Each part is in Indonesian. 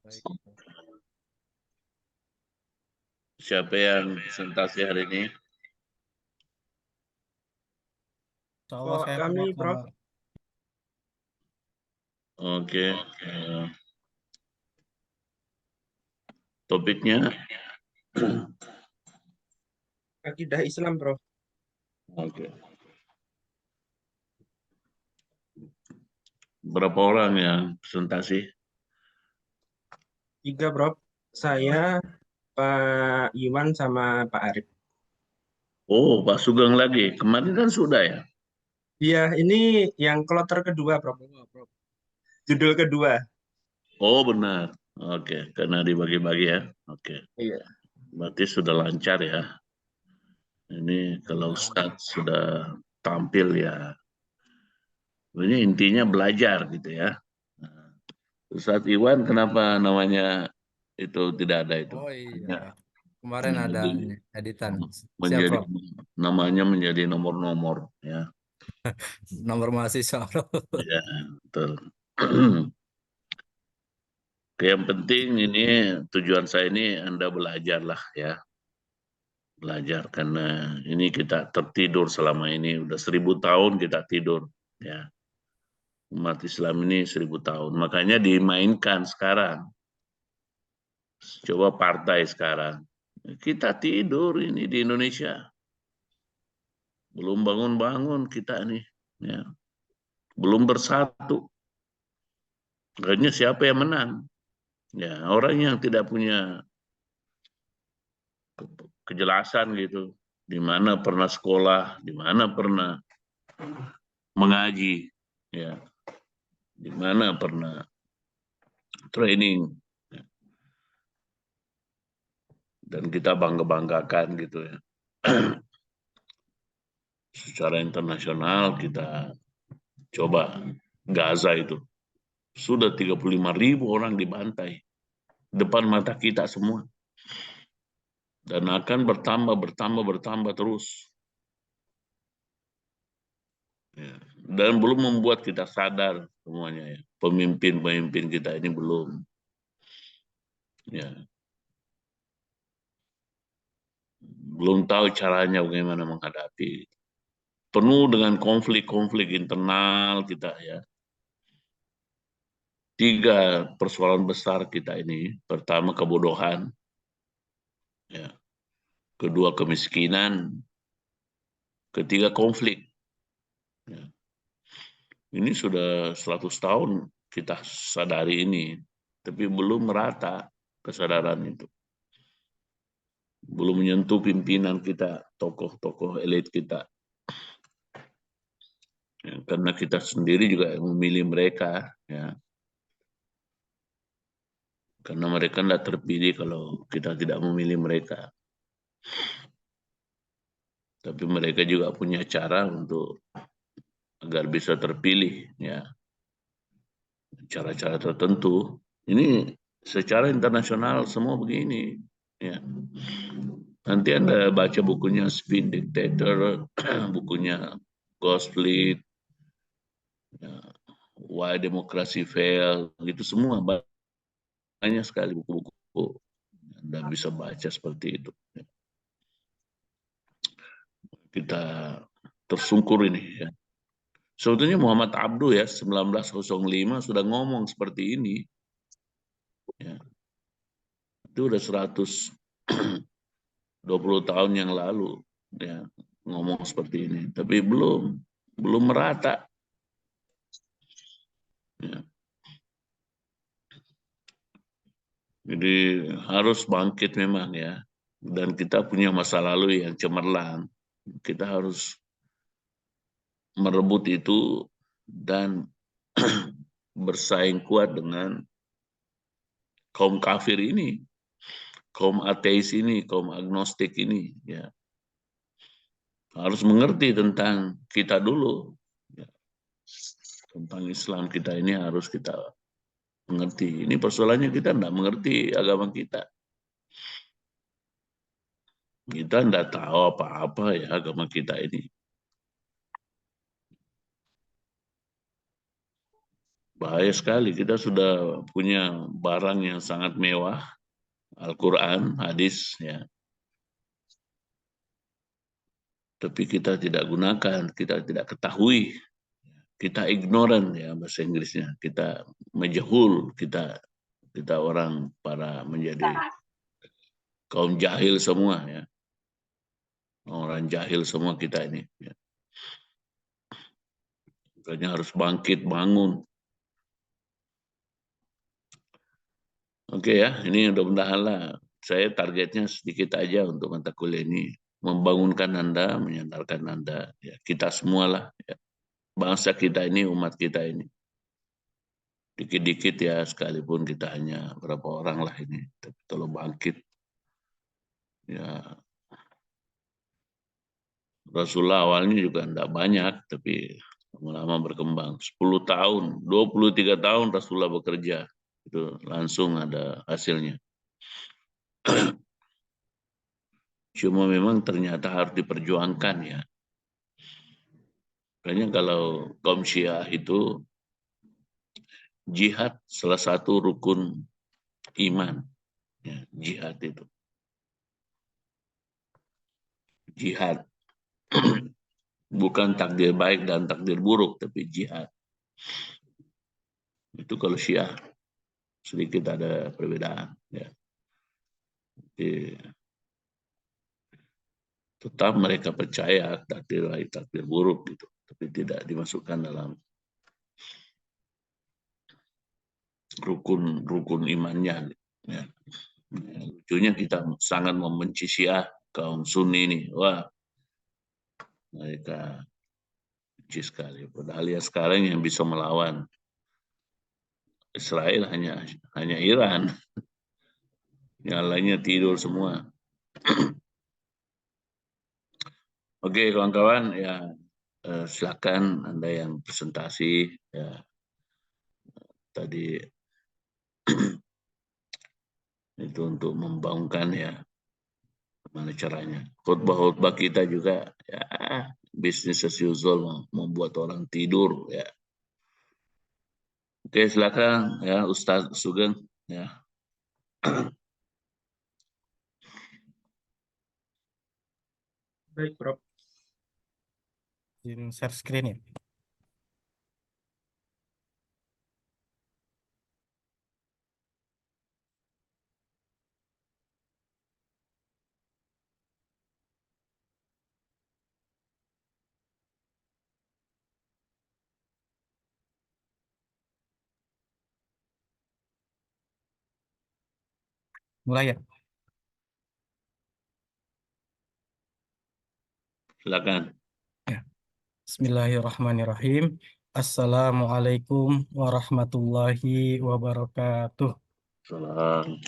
Baik. Siapa yang presentasi hari ini? Insya Allah Kok saya kami, Prof. Prof? Oke. Topiknya, Akidah Islam, Prof. oke. Berapa orang yang presentasi? 3, Prof. Saya, Pak Iwan, sama Pak Arif. Oh, Pak Sugeng lagi. Kemarin kan sudah ya? Iya, ini yang kloter kedua, Prof. Judul kedua. Oh, benar. Oke, karena dibagi-bagi ya. Oke, Iya. berarti sudah lancar ya. Ini kalau Ustadz sudah tampil ya. Ini intinya belajar gitu ya. Nah, Ustadz Iwan kenapa namanya itu tidak ada itu? Oh iya, Ya, kemarin ada menjadi editan. Siap, menjadi Prof. namanya menjadi nomor-nomor ya. Nomor mahasiswa, Prof. Ya, betul. Oke, yang penting ini tujuan saya ini Anda belajarlah ya. Belajar karena ini kita tertidur selama ini udah 1000 tahun kita tidur ya. Umat Islam ini 1000 tahun. Makanya dimainkan sekarang. Coba partai sekarang. Kita tidur ini di Indonesia. Belum bangun-bangun kita nih. Ya. Belum bersatu. Akhirnya siapa yang menang? Ya, orang yang tidak punya kejelasan gitu. Di mana pernah sekolah, di mana pernah mengaji, ya, di mana pernah training, ya. Dan kita bangga-banggakan gitu ya. Secara internasional kita coba Gaza itu sudah 35.000 orang dibantai depan mata kita semua dan akan bertambah terus. Ya. Dan belum membuat kita sadar semuanya ya. Pemimpin-pemimpin kita ini belum. Ya. Belum tahu caranya bagaimana menghadapi. Penuh dengan konflik-konflik internal kita ya. 3 persoalan besar kita ini. Pertama kebodohan. Ya. Kedua kemiskinan. Ketiga konflik. Ya. Ini sudah 100 tahun kita sadari ini. Tapi belum merata kesadaran itu. Belum menyentuh pimpinan kita, tokoh-tokoh elit kita. Ya, karena kita sendiri juga memilih mereka. Ya. Karena mereka tidak terpilih kalau kita tidak memilih mereka. Tapi mereka juga punya cara untuk agar bisa terpilih. Ya. Cara-cara tertentu. Ini secara internasional semua begini. Ya. Nanti Anda baca bukunya Spin Dictator, bukunya Gospel, ya, Why Democracy Fail, itu semua banyak sekali buku-buku. Anda bisa baca seperti itu. Kita tersungkur ini ya. Sebetulnya Muhammad Abduh ya 1905 sudah ngomong seperti ini. Ya. Itu udah 120 tahun yang lalu ya ngomong seperti ini, tapi belum merata. Ya. Jadi harus bangkit memang ya. Dan kita punya masa lalu yang cemerlang. Kita harus merebut itu dan bersaing kuat dengan kaum kafir ini, kaum ateis ini, kaum agnostik ini. Ya. Harus mengerti tentang kita dulu. Ya. Tentang Islam kita ini harus kita mengerti. Ini persoalannya kita tidak mengerti agama kita. Kita tidak tahu apa-apa ya agama kita ini. Bahaya sekali, kita sudah punya barang yang sangat mewah, Al-Quran, hadis, ya. Tapi kita tidak gunakan, kita tidak ketahui, kita ignorant ya bahasa Inggrisnya, kita majhul, kita orang para menjadi kaum jahil semua ya, orang jahil semua kita ini. Ya. Makanya harus bangkit, bangun. Oke ya, ini mudah-mudahan lah. Saya targetnya sedikit aja untuk mata kuliah ini, membangunkan Anda, menyadarkan Anda, ya, kita semualah, ya. Bangsa kita ini, umat kita ini. Dikit-dikit ya, sekalipun kita hanya berapa orang lah ini, tapi kalau bangkit, ya Rasulullah awalnya juga tidak banyak, tapi lama-lama berkembang. 10 tahun, 23 tahun Rasulullah bekerja, itu langsung ada hasilnya. Cuma memang ternyata harus diperjuangkan ya. Makanya kalau kaum Syiah itu jihad salah satu rukun iman. Ya, jihad itu. Jihad. Bukan takdir baik dan takdir buruk, tapi jihad. Itu kalau Syiah sedikit ada perbedaan. Ya. Jadi, tetap mereka percaya takdir baik, takdir buruk gitu, tapi tidak dimasukkan dalam rukun imannya. Ya. Lucunya kita sangat membenci Syiah, kaum Sunni ini. Wah, mereka benci sekali. Padahal ya sekarang yang bisa melawan Israel hanya Iran. Yang lainnya tidur semua. Oke, kawan-kawan, ya silakan Anda yang presentasi ya tadi itu untuk membangunkan ya mana caranya. Khutbah-khutbah kita juga ya bisnis as usual, membuat orang tidur ya. Oke, silakan ya Ustadz Sugeng ya. Baik, Prof. Share screen ya. Mulai ya. Silakan. Ya. Bismillahirrahmanirrahim. Assalamualaikum warahmatullahi wabarakatuh. Salam.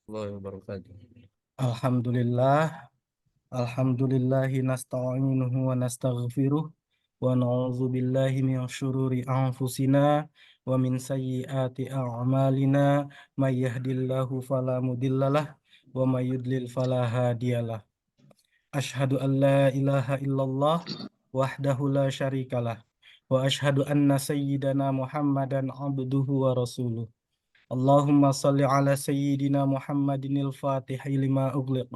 Warahmatullahi wabarakatuh. Alhamdulillah. Alhamdulillahi nasta'inuhu wa nastaghfiruh wa na'udzu billahi min syururi anfusina wa min sayyiati a'malina may yahdihillahu fala mudhillalah wa may yudlil fala hadiyalah. Asyhadu an la ilaha illallah wahdahu la syarikalah wa asyhadu anna sayyidana Muhammadan abduhu wa rasuluh. Allahumma salli ala sayyidina Muhammadinil fatihi lima ughliq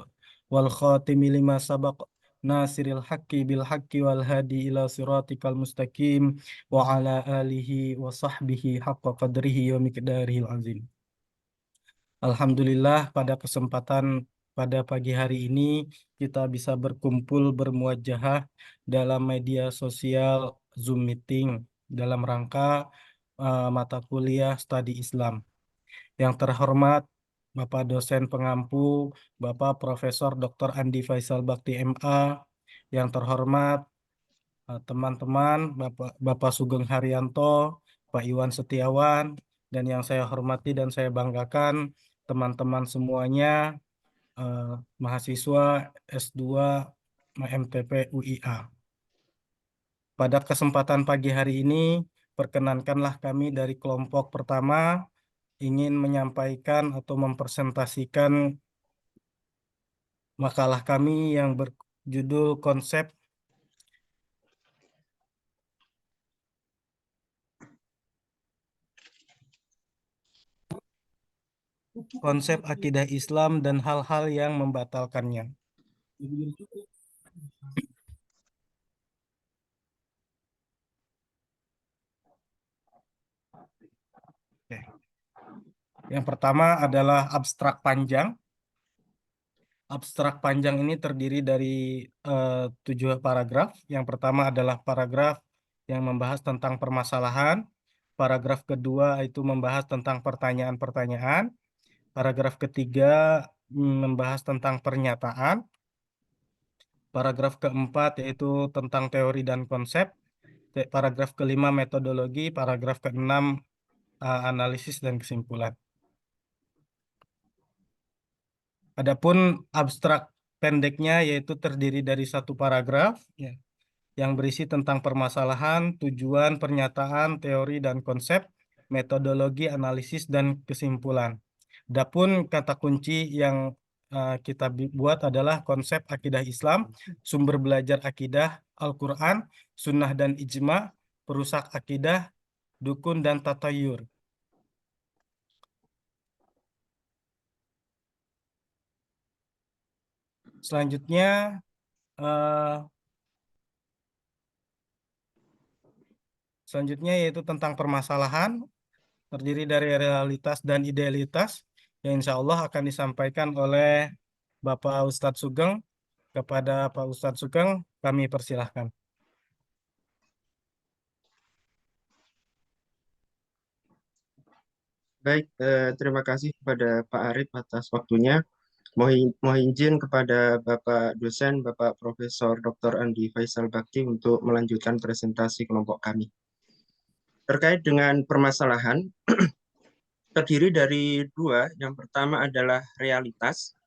wal khatimi lima sabaq nasiril haqqi bil haqqi wal hadi ila siratikal mustaqim wa ala alihi wa sahbihi haqqa qadrihi wa miqdarihil azim. Alhamdulillah pada pagi hari ini kita bisa berkumpul bermuajahah dalam media sosial Zoom meeting dalam rangka mata kuliah Studi Islam. Yang terhormat Bapak dosen pengampu, Bapak Profesor Dr. Andi Faisal Bakti MA, yang terhormat teman-teman Bapak Sugeng Haryanto, Pak Iwan Setiawan, dan yang saya hormati dan saya banggakan teman-teman semuanya, mahasiswa S2 MTP UIA. Pada kesempatan pagi hari ini, perkenankanlah kami dari kelompok pertama ingin menyampaikan atau mempresentasikan makalah kami yang berjudul konsep konsep akidah Islam dan hal-hal yang membatalkannya. Oke. Yang pertama adalah abstrak panjang. Abstrak panjang ini terdiri dari 7 paragraf. Yang pertama adalah paragraf yang membahas tentang permasalahan. Paragraf kedua itu membahas tentang pertanyaan-pertanyaan. Paragraf ketiga membahas tentang pernyataan. Paragraf keempat yaitu tentang teori dan konsep. Paragraf kelima metodologi. Paragraf keenam analisis dan kesimpulan. Adapun abstrak pendeknya yaitu terdiri dari 1 paragraf ya, yang berisi tentang permasalahan, tujuan, pernyataan, teori dan konsep, metodologi, analisis dan kesimpulan. Adapun kata kunci yang kita buat adalah konsep akidah Islam, sumber belajar akidah, Al-Quran, sunnah dan ijma, perusak akidah, dukun dan tatayur. Selanjutnya yaitu tentang permasalahan, terdiri dari realitas dan idealitas, yang insya Allah akan disampaikan oleh Bapak Ustadz Sugeng. Kepada Pak Ustadz Sugeng, kami persilahkan. Baik, terima kasih kepada Pak Arif atas waktunya. Mohon izin kepada Bapak dosen, Bapak Profesor Dr. Andi Faisal Bakti untuk melanjutkan presentasi kelompok kami. Terkait dengan permasalahan, terdiri dari 2. Yang pertama adalah realitas.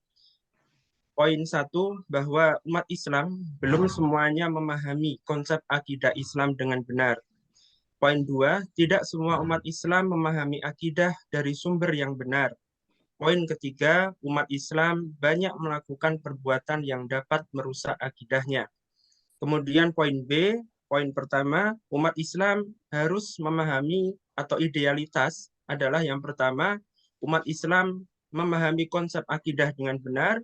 Poin 1, bahwa umat Islam belum semuanya memahami konsep akidah Islam dengan benar. Poin 2, tidak semua umat Islam memahami akidah dari sumber yang benar. Poin ketiga, umat Islam banyak melakukan perbuatan yang dapat merusak akidahnya. Kemudian poin B, poin pertama, umat Islam harus memahami atau idealitas adalah yang pertama, umat Islam memahami konsep akidah dengan benar.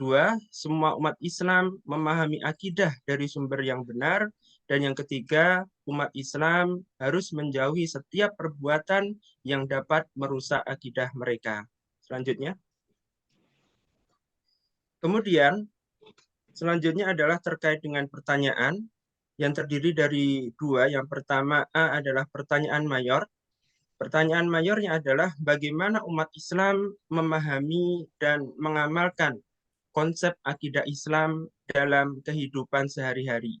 2, semua umat Islam memahami akidah dari sumber yang benar. Dan yang ketiga, umat Islam harus menjauhi setiap perbuatan yang dapat merusak akidah mereka. Selanjutnya. Kemudian, selanjutnya adalah terkait dengan pertanyaan yang terdiri dari 2. Yang pertama, A adalah pertanyaan mayor. Pertanyaan mayornya adalah bagaimana umat Islam memahami dan mengamalkan konsep akidah Islam dalam kehidupan sehari-hari.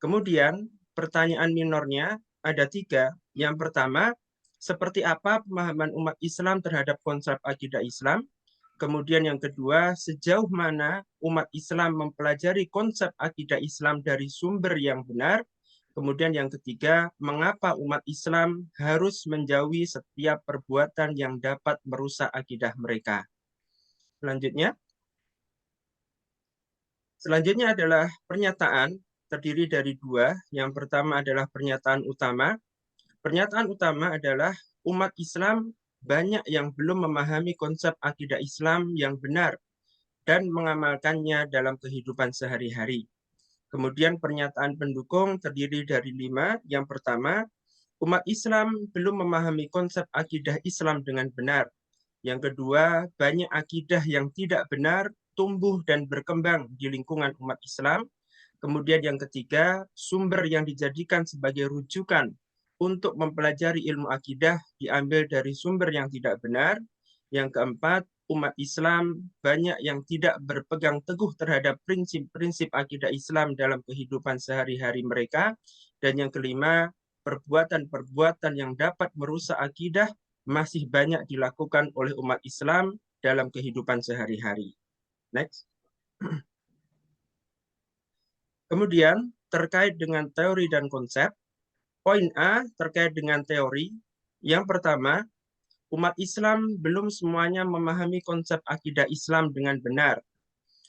Kemudian, pertanyaan minornya ada 3. Yang pertama, seperti apa pemahaman umat Islam terhadap konsep akidah Islam? Kemudian yang kedua, sejauh mana umat Islam mempelajari konsep akidah Islam dari sumber yang benar? Kemudian yang ketiga, mengapa umat Islam harus menjauhi setiap perbuatan yang dapat merusak akidah mereka? Selanjutnya adalah pernyataan, terdiri dari 2. Yang pertama adalah pernyataan utama. Pernyataan utama adalah umat Islam banyak yang belum memahami konsep akidah Islam yang benar dan mengamalkannya dalam kehidupan sehari-hari. Kemudian pernyataan pendukung terdiri dari 5. Yang pertama, umat Islam belum memahami konsep akidah Islam dengan benar. Yang kedua, banyak akidah yang tidak benar tumbuh dan berkembang di lingkungan umat Islam. Kemudian yang ketiga, sumber yang dijadikan sebagai rujukan untuk mempelajari ilmu akidah diambil dari sumber yang tidak benar. Yang keempat, umat Islam banyak yang tidak berpegang teguh terhadap prinsip-prinsip akidah Islam dalam kehidupan sehari-hari mereka. Dan yang kelima, perbuatan-perbuatan yang dapat merusak akidah masih banyak dilakukan oleh umat Islam dalam kehidupan sehari-hari. Next. Kemudian, terkait dengan teori dan konsep, poin A terkait dengan teori. Yang pertama, umat Islam belum semuanya memahami konsep akidah Islam dengan benar.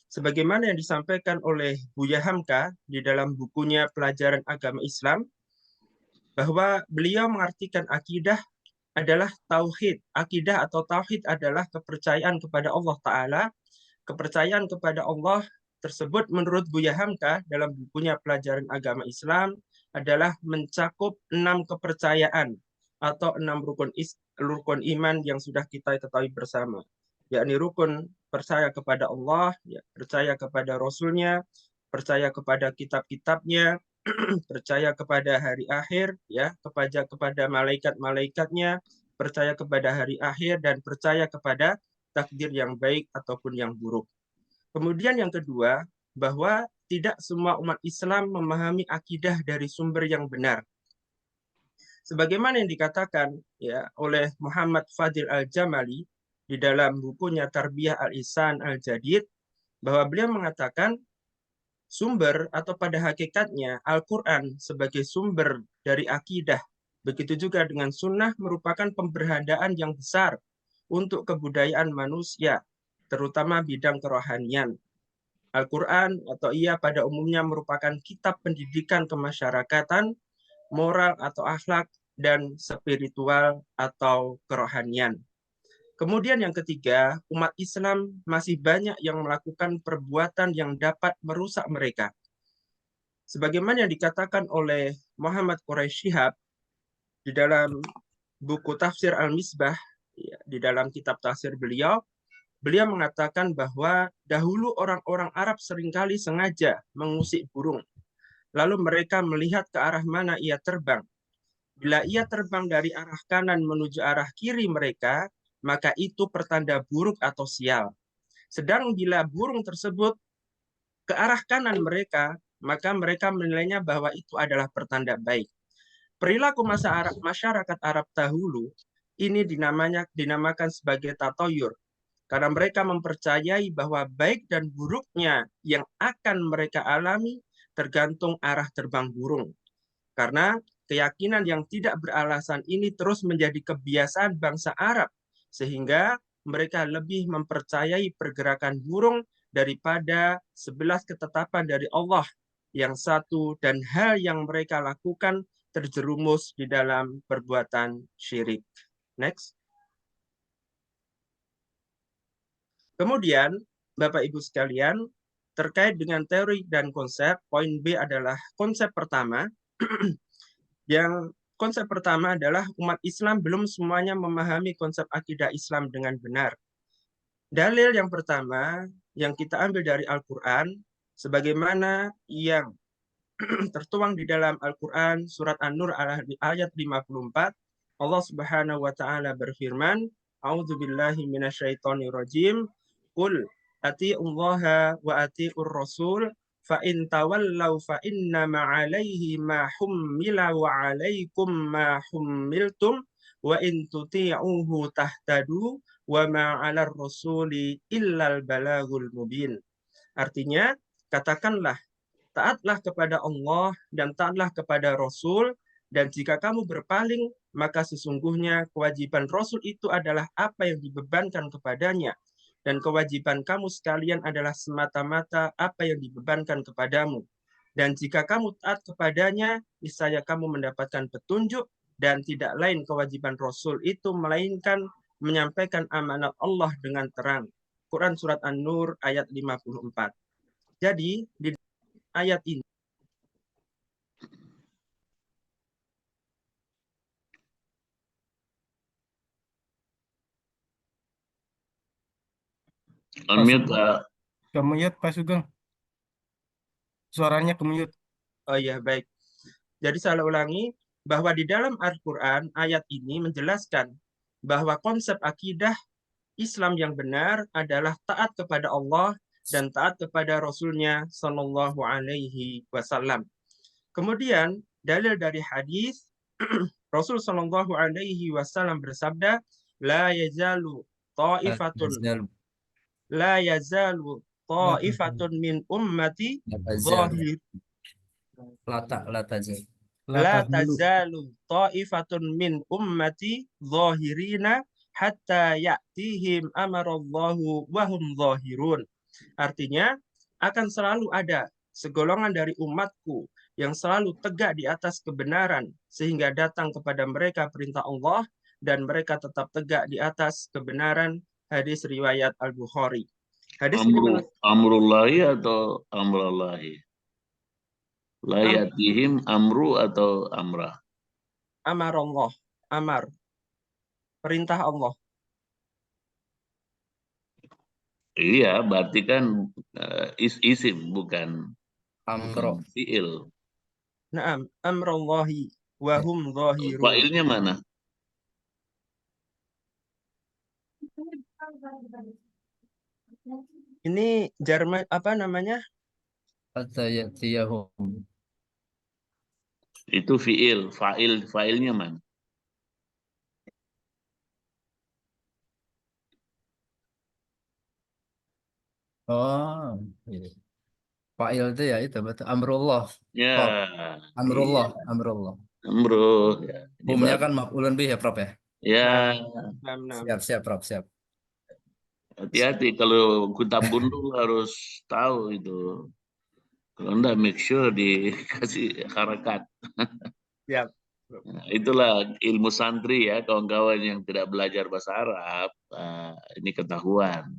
Sebagaimana yang disampaikan oleh Buya Hamka di dalam bukunya Pelajaran Agama Islam, bahwa beliau mengartikan akidah adalah tauhid. Akidah atau tauhid adalah kepercayaan kepada Allah Ta'ala. Kepercayaan kepada Allah tersebut menurut Buya Hamka dalam bukunya Pelajaran Agama Islam adalah mencakup 6 kepercayaan atau 6 rukun iman yang sudah kita ketahui bersama, yakni rukun percaya kepada Allah, ya, percaya kepada Rasulnya, percaya kepada kitab-kitabnya, percaya kepada hari akhir, ya, kepada malaikat-malaikatnya, percaya kepada hari akhir, dan percaya kepada takdir yang baik ataupun yang buruk. Kemudian yang kedua, bahwa tidak semua umat Islam memahami akidah dari sumber yang benar. Sebagaimana yang dikatakan ya oleh Muhammad Fadil Al-Jamali di dalam bukunya Tarbiyah Al-Ihsan Al-Jadid, bahwa beliau mengatakan sumber atau pada hakikatnya Al-Quran sebagai sumber dari akidah, begitu juga dengan sunnah merupakan pemberhandaan yang besar untuk kebudayaan manusia, terutama bidang kerohanian. Al-Quran atau ia pada umumnya merupakan kitab pendidikan kemasyarakatan, moral atau akhlak, dan spiritual atau kerohanian. Kemudian yang ketiga, umat Islam masih banyak yang melakukan perbuatan yang dapat merusak mereka. Sebagaimana yang dikatakan oleh Muhammad Quraisy Shihab di dalam buku Tafsir Al-Misbah, ya, di dalam kitab tafsir beliau mengatakan bahwa dahulu orang-orang Arab seringkali sengaja mengusik burung. Lalu mereka melihat ke arah mana ia terbang. Bila ia terbang dari arah kanan menuju arah kiri mereka, maka itu pertanda buruk atau sial. Sedang bila burung tersebut ke arah kanan mereka, maka mereka menilainya bahwa itu adalah pertanda baik. Perilaku masyarakat Arab dahulu ini dinamakan sebagai tatoyur, karena mereka mempercayai bahwa baik dan buruknya yang akan mereka alami tergantung arah terbang burung. Karena keyakinan yang tidak beralasan ini terus menjadi kebiasaan bangsa Arab, sehingga mereka lebih mempercayai pergerakan burung daripada 11 ketetapan dari Allah yang satu, dan hal yang mereka lakukan terjerumus di dalam perbuatan syirik. Next. Kemudian, Bapak Ibu sekalian, terkait dengan teori dan konsep, poin B adalah konsep pertama. Yang konsep pertama adalah umat Islam belum semuanya memahami konsep akidah Islam dengan benar. Dalil yang pertama yang kita ambil dari Al-Quran, sebagaimana yang tertuang di dalam Al-Quran surat An-Nur ayat 54, Allah Subhanahu wa taala berfirman, A'udzubillahi minasyaitonirrajim, Qul ati'ullaha wa ati'ur rasul fa in tawallaw fa inna ma'alaihi ma hummila wa 'alaikum ma hummiltum wa in tuti'uhu tahtadu wa ma 'alar rasuli illal balagul mubin. Artinya, katakanlah, taatlah kepada Allah dan taatlah kepada Rasul, dan jika kamu berpaling, maka sesungguhnya kewajiban Rasul itu adalah apa yang dibebankan kepadanya, dan kewajiban kamu sekalian adalah semata-mata apa yang dibebankan kepadamu. Dan jika kamu taat kepadanya, niscaya kamu mendapatkan petunjuk, dan tidak lain kewajiban Rasul itu melainkan menyampaikan amanat Allah dengan terang. Quran Surat An-Nur ayat 54. Jadi, di ayat ini Unmute, Kemuyut Pak Sugeng. Suaranya kemuyut. oh iya, baik. Jadi saya ulangi bahwa di dalam Al-Quran ayat ini menjelaskan bahwa konsep akidah Islam yang benar adalah taat kepada Allah dan taat kepada Rasulnya Sallallahu Alaihi Wasallam. Kemudian dalil dari hadis Rasul Sallallahu Alaihi Wasallam bersabda, la yazalu ta'ifatun min ummati zahir la tazalu ta'ifatun min ummati zahirina hatta ya'tihim amarallahu wa hum zahirun. Artinya, akan selalu ada segolongan dari umatku yang selalu tegak di atas kebenaran sehingga datang kepada mereka perintah Allah, dan mereka tetap tegak di atas kebenaran. Hadis riwayat Al-Bukhari. Hadis ini Amrullahi atau amrallahi? La yatihim amru atau amrah? Amarallah, amar, perintah Allah. Iya, berarti kan isim bukan Amro. fiil. Naam, amrallahi wa hum zahirun. Fa'ilnya mana? Ini Jerman apa namanya? Atayatiyahum. Itu fiil, fa'ilnya mana? Oh, iya. Fa'il itu ya itu betul. Amrullah. Ya, Prof. Amrullah, iya. Amrullah. Amru. Ya, ini Humnya bagus. kan maf'ulun bih ya, Prof ya. Ya, Naam. Siap, siap, Prof, siap. hati-hati kalau kitab gundul harus tahu itu. Kalau enggak, make sure dikasih harakat. Siap. Nah, itulah ilmu santri ya, kawan-kawan yang tidak belajar bahasa Arab. Ini ketahuan.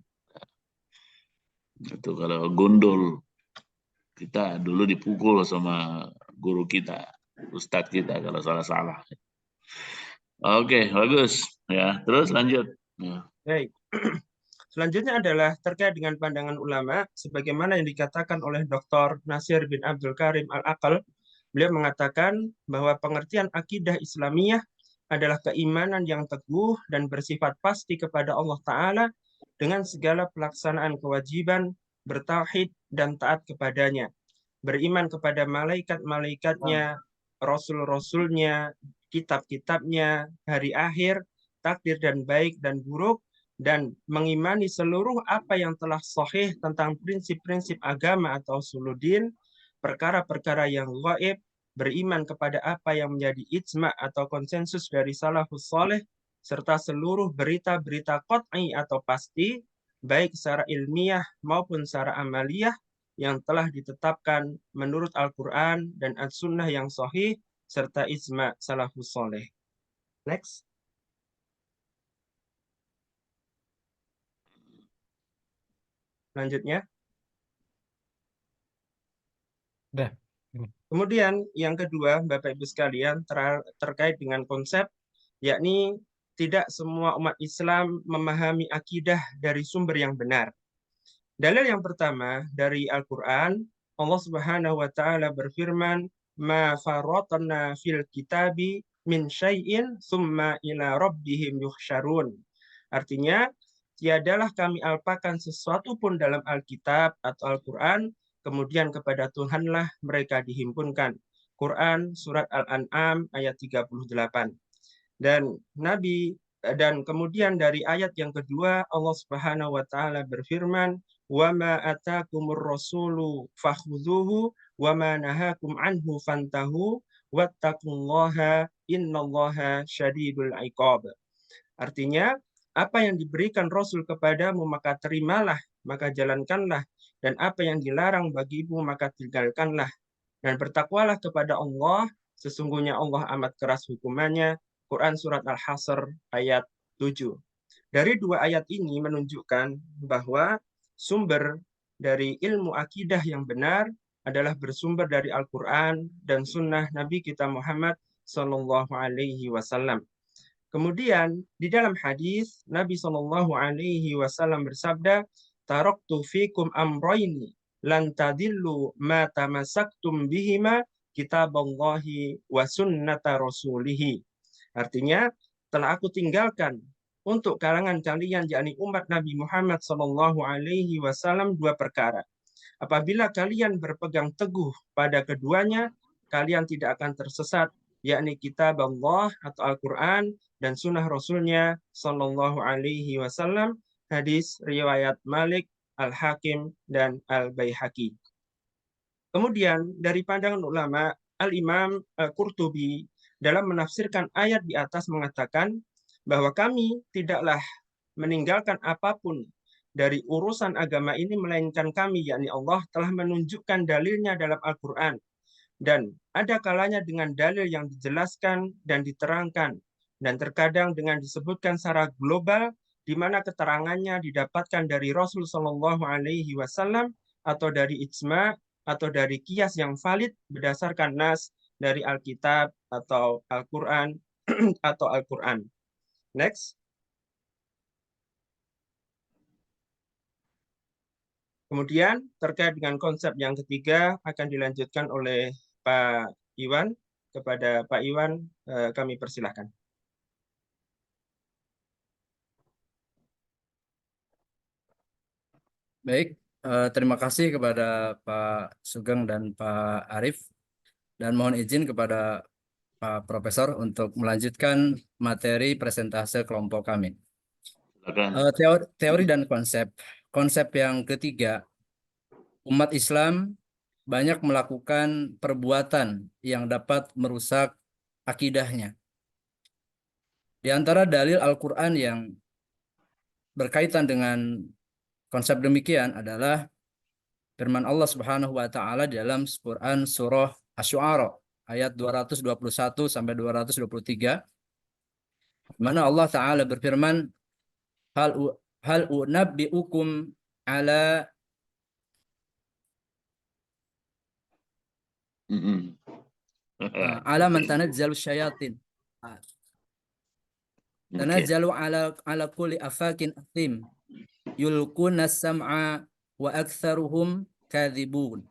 Itu kalau gundul, kita dulu dipukul sama guru kita, ustadz kita kalau salah-salah. Oke, bagus. Ya, terus lanjut. Ya. Baik. Selanjutnya adalah terkait dengan pandangan ulama, sebagaimana yang dikatakan oleh Dr. Nasir bin Abdul Karim Al-Aqal. Beliau mengatakan bahwa pengertian akidah Islamiyah adalah keimanan yang teguh dan bersifat pasti kepada Allah Ta'ala dengan segala pelaksanaan kewajiban, bertauhid dan taat kepadanya. Beriman kepada malaikat-malaikatnya, rasul-rasulnya, kitab-kitabnya, hari akhir, takdir dan baik dan buruk, dan mengimani seluruh apa yang telah sahih tentang prinsip-prinsip agama atau suludin, perkara-perkara yang gaib, beriman kepada apa yang menjadi ijma atau konsensus dari salafus saleh, serta seluruh berita-berita qat'i atau pasti, baik secara ilmiah maupun secara amaliyah, yang telah ditetapkan menurut Al-Quran dan As-Sunnah yang sahih, serta ijma salafus saleh. Next. Selanjutnya. Udah. Kemudian yang kedua, Bapak Ibu sekalian, terkait dengan konsep, yakni tidak semua umat Islam memahami akidah dari sumber yang benar. Dalil yang pertama dari Al-Quran, Allah Subhanahu wa Ta'ala berfirman, "Ma farratna fil kitabi min syai'in summa ila rabbihim yuhsyarun." Artinya, tiadalah kami alpakan sesuatu pun dalam Alkitab atau Al-Quran, kemudian kepada Tuhanlah mereka dihimpunkan. Quran Surat Al-An'am ayat 38. Dan kemudian dari ayat yang kedua, Allah Subhanahu wa Ta'ala berfirman, "Wa ma atakumur rasulu fakhudhuhu wa ma nahakum anhu fantahu wattaqullaha innallaha syadidul iqab." Artinya, apa yang diberikan Rasul kepadamu maka terimalah, maka jalankanlah, dan apa yang dilarang bagimu maka tinggalkanlah. Dan bertakwalah kepada Allah, sesungguhnya Allah amat keras hukumannya. Quran Surat Al-Hasr ayat 7. Dari dua ayat ini menunjukkan bahwa sumber dari ilmu akidah yang benar adalah bersumber dari Al-Quran dan Sunnah Nabi kita Muhammad Sallallahu Alaihi Wasallam. Kemudian di dalam hadis Nabi Sallallahu Alaihi Wasallam bersabda, "Taraktu fikum amroini lan tadillu ma tamasaktum bihima kitaballahi wa sunnata rasulihi." Artinya, telah aku tinggalkan untuk kalangan kalian, yakni umat Nabi Muhammad Sallallahu Alaihi Wasallam, dua perkara. Apabila kalian berpegang teguh pada keduanya, kalian tidak akan tersesat, yakni kitab Allah atau Al-Quran dan sunnah Rasulnya Sallallahu Alaihi Wasallam. Hadis riwayat Malik, Al-Hakim, dan Al-Baihaqi. Kemudian dari pandangan ulama, Al-Imam Al-Qurtubi dalam menafsirkan ayat di atas mengatakan bahwa kami tidaklah meninggalkan apapun dari urusan agama ini, melainkan kami, yakni Allah, telah menunjukkan dalilnya dalam Al-Quran. Dan ada kalanya dengan dalil yang dijelaskan dan diterangkan, dan terkadang dengan disebutkan secara global, di mana keterangannya didapatkan dari Rasul Shallallahu Alaihi Wasallam atau dari ijma atau dari kias yang valid berdasarkan nas dari Alkitab atau Al-Quran atau Al-Quran. Next. Kemudian terkait dengan konsep yang ketiga akan dilanjutkan oleh Pak Iwan. Kepada Pak Iwan, kami persilahkan. Baik, terima kasih kepada Pak Sugeng dan Pak Arif, dan mohon izin kepada Pak Profesor untuk melanjutkan materi presentase kelompok kami. Silakan. Teori dan konsep. Konsep yang ketiga, umat Islam banyak melakukan perbuatan yang dapat merusak akidahnya. Di antara dalil Al-Quran yang berkaitan dengan konsep demikian adalah firman Allah Subhanahu wa taala di dalam Quran surah Asy-Syu'ara ayat 221 sampai 223, di mana Allah taala berfirman, hal unabbiukum ala ala man tanazzalu syayatin. Tanazzalu ala kulli afakin athim yulquna sam'a wa aktsaruhum kadzibun.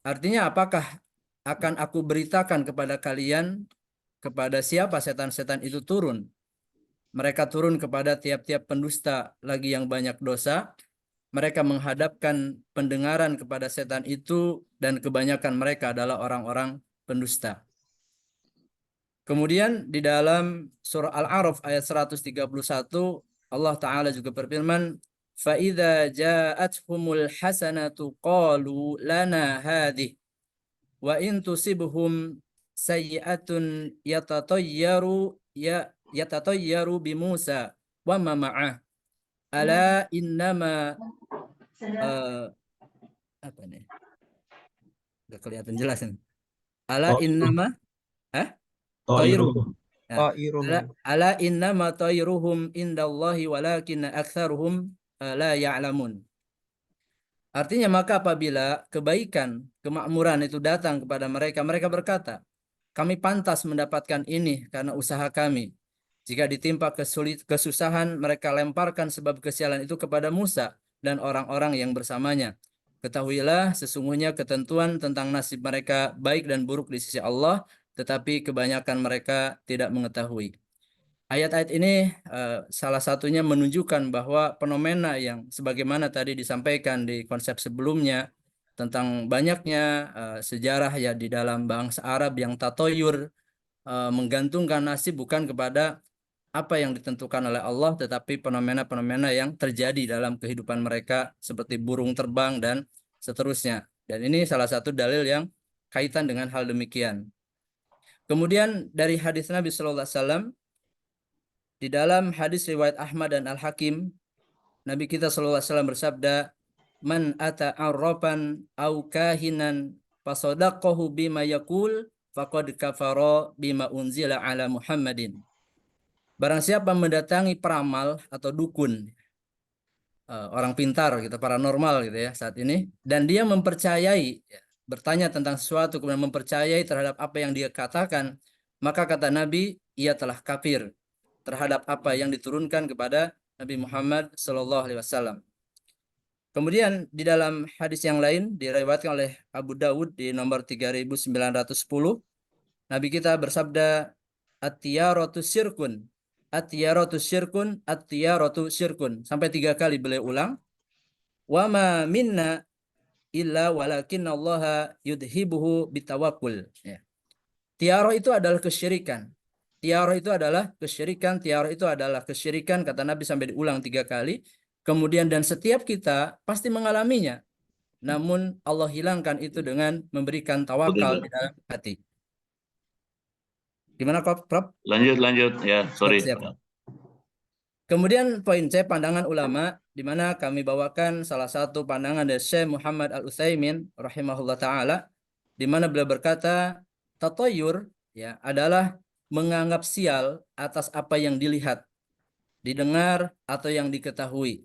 Artinya, apakah akan aku beritakan kepada kalian kepada siapa setan-setan itu turun? Mereka turun kepada tiap-tiap pendusta lagi yang banyak dosa. Mereka menghadapkan pendengaran kepada setan itu, dan kebanyakan mereka adalah orang-orang pendusta. Kemudian di dalam surah Al-A'raf ayat 131, Allah Ta'ala juga berfirman, فَإِذَا جَاءَتْهُمُ الْحَسَنَةُ قَالُوا لَنَا هَذِهِ وَإِنْ تُصِبْهُمْ سَيِّئَةٌ يَتَطَيَّرُ بِمُوسَى وَمَا مَعَهُ أَلَا إِنَّمَا apa nih? Nggak kelihatan jelas nih. Ala innama tayruhum. Ala innama tayruhum indallahi walakinna aktsaruhum la ya'lamun. Artinya, maka apabila kebaikan, kemakmuran itu datang kepada mereka, mereka berkata, kami pantas mendapatkan ini karena usaha kami. Jika ditimpa kesusahan, mereka lemparkan sebab kesialan itu kepada Musa dan orang-orang yang bersamanya. Ketahuilah, sesungguhnya ketentuan tentang nasib mereka baik dan buruk di sisi Allah, tetapi kebanyakan mereka tidak mengetahui. Ayat-ayat ini salah satunya menunjukkan bahwa fenomena yang sebagaimana tadi disampaikan di konsep sebelumnya, tentang banyaknya sejarah ya di dalam bangsa Arab yang tatoyur, menggantungkan nasib bukan kepada apa yang ditentukan oleh Allah, tetapi fenomena-fenomena yang terjadi dalam kehidupan mereka seperti burung terbang dan seterusnya. Dan ini salah satu dalil yang kaitan dengan hal demikian. Kemudian dari hadis Nabi Sallallahu Alaihi Wasallam, di dalam hadis riwayat Ahmad dan Al-Hakim, Nabi kita Sallallahu Alaihi Wasallam bersabda, man ata arrafan au kahinan fasadaqahu bima yaqul faqad kafara bima unzila ala Muhammadin. Barang siapa mendatangi peramal atau dukun, orang pintar gitu, paranormal gitu ya saat ini, dan dia mempercayai, bertanya tentang sesuatu kemudian mempercayai terhadap apa yang dia katakan, maka kata Nabi, ia telah kafir terhadap apa yang diturunkan kepada Nabi Muhammad SAW. Kemudian di dalam hadis yang lain diriwayatkan oleh Abu Dawud di nomor 3910, Nabi kita bersabda, at-tiyaratu syirkun, at-tiyaratu syirkun, at-tiyaratu syirkun. Sampai 3 kali beliau ulang. Wa ma minna illa walakinna Allah yudhibuhu bitawakul. Ya. Tiarah itu adalah kesyirikan. Tiarah itu adalah kesyirikan. Tiarah itu adalah kesyirikan, kata Nabi sampai diulang 3 kali. Kemudian dan setiap kita pasti mengalaminya. Namun Allah hilangkan itu dengan memberikan tawakal di dalam hati. Gimana Prof? Lanjut ya, sorry. Siap. Kemudian poin C, pandangan ulama, di mana kami bawakan salah satu pandangan dari Syekh Muhammad Al-Utsaimin rahimahullah taala, di mana beliau berkata, tatoyur ya adalah menganggap sial atas apa yang dilihat, didengar, atau yang diketahui.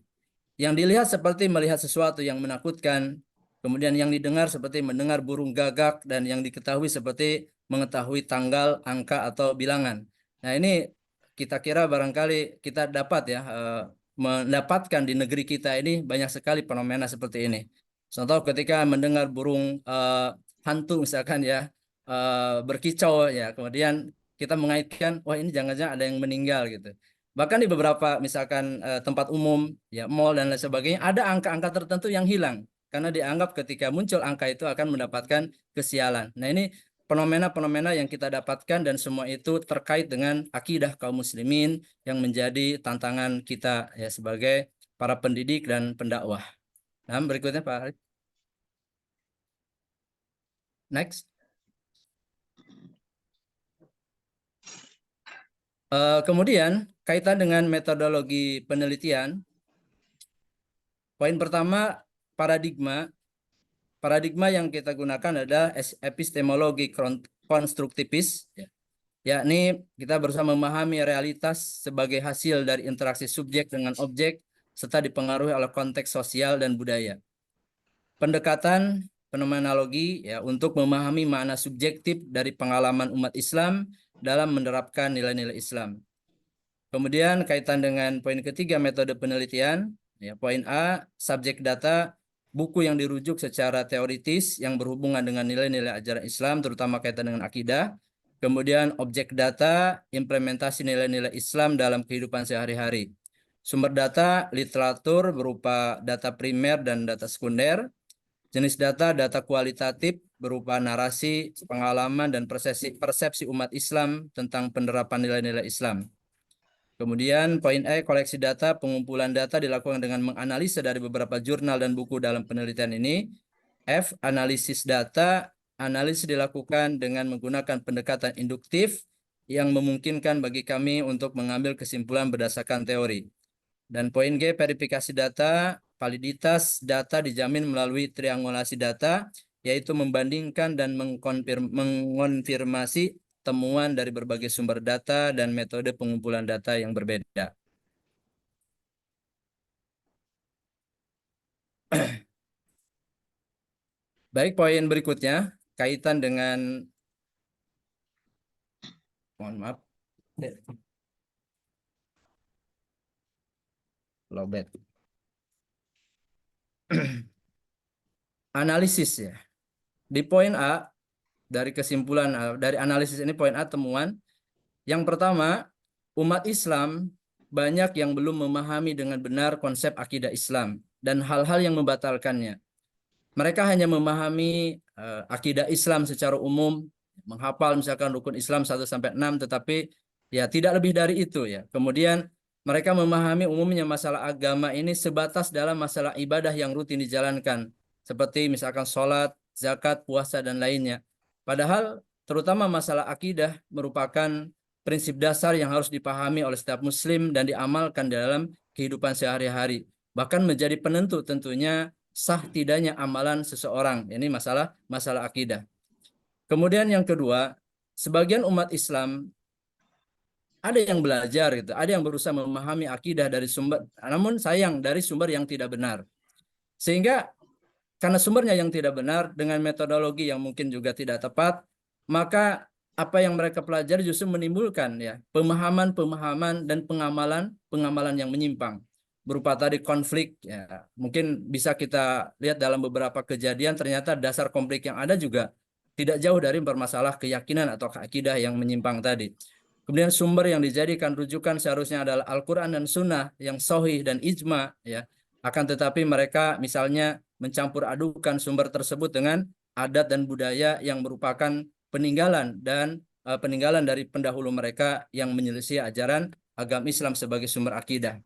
Yang dilihat seperti melihat sesuatu yang menakutkan, kemudian yang didengar seperti mendengar burung gagak, dan yang diketahui seperti mengetahui tanggal, angka, atau bilangan. Nah, ini kita kira barangkali kita dapat ya mendapatkan di negeri kita ini banyak sekali fenomena seperti ini. Contoh ketika mendengar burung hantu misalkan ya berkicau ya, kemudian kita mengaitkan wah ini jangan-jangan ada yang meninggal gitu. Bahkan di beberapa misalkan tempat umum, ya mall dan lain sebagainya, ada angka-angka tertentu yang hilang karena dianggap ketika muncul angka itu akan mendapatkan kesialan. Nah, ini fenomena-fenomena yang kita dapatkan dan semua itu terkait dengan akidah kaum muslimin yang menjadi tantangan kita ya sebagai para pendidik dan pendakwah. Nah, berikutnya Pak Arif. Next. Kemudian kaitan dengan metodologi penelitian, poin pertama paradigma. Paradigma yang kita gunakan adalah epistemologi konstruktivis, yakni kita berusaha memahami realitas sebagai hasil dari interaksi subjek dengan objek serta dipengaruhi oleh konteks sosial dan budaya. Pendekatan fenomenologi ya untuk memahami makna subjektif dari pengalaman umat Islam dalam menerapkan nilai-nilai Islam. Kemudian kaitan dengan poin ketiga metode penelitian, ya poin A, subjek data, buku yang dirujuk secara teoritis yang berhubungan dengan nilai-nilai ajaran Islam, terutama kaitan dengan akidah. Kemudian objek data, implementasi nilai-nilai Islam dalam kehidupan sehari-hari. Sumber data, literatur berupa data primer dan data sekunder. Jenis data, data kualitatif berupa narasi, pengalaman, dan persepsi umat Islam tentang penerapan nilai-nilai Islam. Kemudian poin E, koleksi data, pengumpulan data dilakukan dengan menganalisa dari beberapa jurnal dan buku dalam penelitian ini. F, analisis data, analisis dilakukan dengan menggunakan pendekatan induktif yang memungkinkan bagi kami untuk mengambil kesimpulan berdasarkan teori. Dan poin G, verifikasi data, validitas data dijamin melalui triangulasi data, yaitu membandingkan dan mengonfirmasi temuan dari berbagai sumber data dan metode pengumpulan data yang berbeda. Baik, poin berikutnya kaitan dengan mohon maaf. Lowbat. Analisis ya. Di poin A dari kesimpulan dari analisis ini poin A temuan yang pertama, umat Islam banyak yang belum memahami dengan benar konsep akidah Islam dan hal-hal yang membatalkannya. Mereka hanya memahami akidah Islam secara umum, menghafal misalkan rukun Islam 1-6, tetapi ya tidak lebih dari itu ya. Kemudian mereka memahami umumnya masalah agama ini sebatas dalam masalah ibadah yang rutin dijalankan, seperti misalkan sholat, zakat, puasa, dan lainnya. Padahal terutama masalah akidah merupakan prinsip dasar yang harus dipahami oleh setiap muslim dan diamalkan dalam kehidupan sehari-hari. Bahkan menjadi penentu tentunya sah tidaknya amalan seseorang. Ini masalah akidah. Kemudian yang kedua, sebagian umat Islam ada yang belajar gitu, ada yang berusaha memahami akidah dari sumber, namun sayang dari sumber yang tidak benar. Sehingga karena sumbernya yang tidak benar dengan metodologi yang mungkin juga tidak tepat, maka apa yang mereka pelajari justru menimbulkan ya pemahaman-pemahaman dan pengamalan yang menyimpang. Berupa tadi konflik ya, mungkin bisa kita lihat dalam beberapa kejadian ternyata dasar konflik yang ada juga tidak jauh dari bermasalah keyakinan atau akidah yang menyimpang tadi. Kemudian sumber yang dijadikan rujukan seharusnya adalah Al-Quran dan Sunnah yang sahih dan ijma ya. Akan tetapi mereka misalnya mencampur adukan sumber tersebut dengan adat dan budaya yang merupakan peninggalan dari pendahulu mereka yang menyelisih ajaran agama Islam sebagai sumber akidah.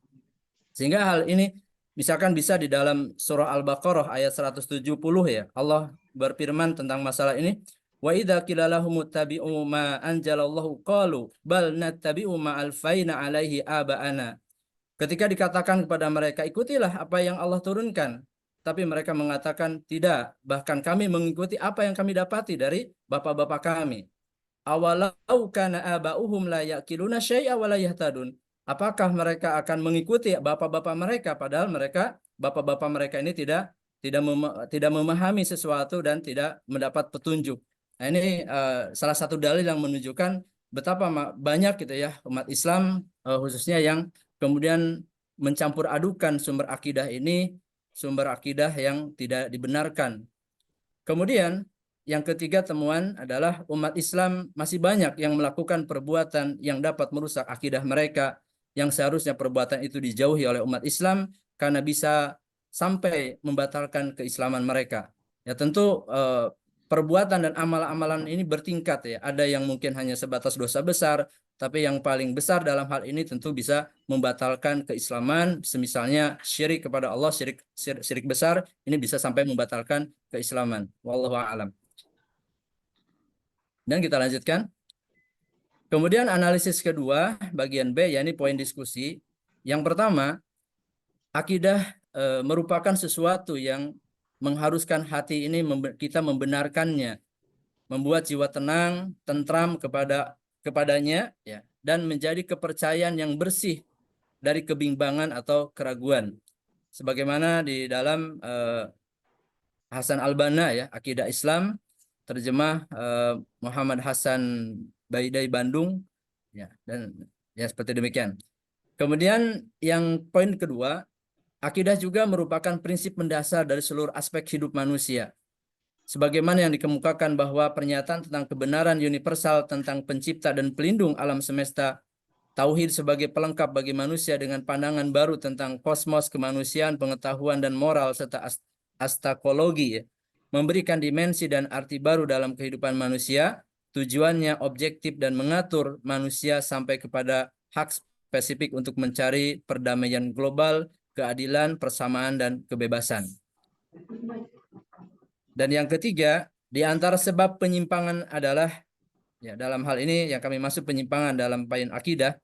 Sehingga hal ini misalkan bisa di dalam surah Al-Baqarah ayat 170 ya. Allah berfirman tentang masalah ini. Wa idza qila lahum ittabi'u ma anzalallahu qalu bal nattabi'u ma alfaina alaihi aba'ana. Ketika dikatakan kepada mereka ikutilah apa yang Allah turunkan, tapi mereka mengatakan tidak, bahkan kami mengikuti apa yang kami dapati dari bapak-bapak kami. awalau kana aba'uhum la yaqiluna syai'a wa la yahtadun. Apakah mereka akan mengikuti bapak-bapak mereka padahal bapak-bapak mereka ini tidak memahami sesuatu dan tidak mendapat petunjuk. Nah, ini salah satu dalil yang menunjukkan betapa banyak gitu ya umat Islam khususnya yang kemudian mencampur adukan sumber akidah ini, sumber akidah yang tidak dibenarkan. Kemudian yang ketiga temuan adalah umat Islam masih banyak yang melakukan perbuatan yang dapat merusak akidah mereka, yang seharusnya perbuatan itu dijauhi oleh umat Islam karena bisa sampai membatalkan keislaman mereka. Ya tentu perbuatan dan amalan-amalan ini bertingkat ya. Ada yang mungkin hanya sebatas dosa besar, tapi yang paling besar dalam hal ini tentu bisa membatalkan keislaman, semisalnya syirik kepada Allah, syirik besar ini bisa sampai membatalkan keislaman. Wallahu a'lam. Dan kita lanjutkan. Kemudian analisis kedua, bagian B, yakni poin diskusi. Yang pertama, akidah merupakan sesuatu yang mengharuskan hati ini kita membenarkannya, membuat jiwa tenang, tentram kepadanya, ya, dan menjadi kepercayaan yang bersih dari kebimbangan atau keraguan. Sebagaimana di dalam Hasan Al-Banna ya, Akidah Islam, terjemah Muhammad Hasan Baidai Bandung, ya, dan ya seperti demikian. Kemudian yang poin kedua, akidah juga merupakan prinsip mendasar dari seluruh aspek hidup manusia. Sebagaimana yang dikemukakan bahwa pernyataan tentang kebenaran universal tentang pencipta dan pelindung alam semesta, tauhid sebagai pelengkap bagi manusia dengan pandangan baru tentang kosmos, kemanusiaan, pengetahuan dan moral serta astakologi, ya, memberikan dimensi dan arti baru dalam kehidupan manusia, tujuannya objektif dan mengatur manusia sampai kepada hak spesifik untuk mencari perdamaian global, keadilan, persamaan, dan kebebasan. Dan yang ketiga, di antara sebab penyimpangan adalah, ya, dalam hal ini yang kami maksud penyimpangan dalam poin akidah,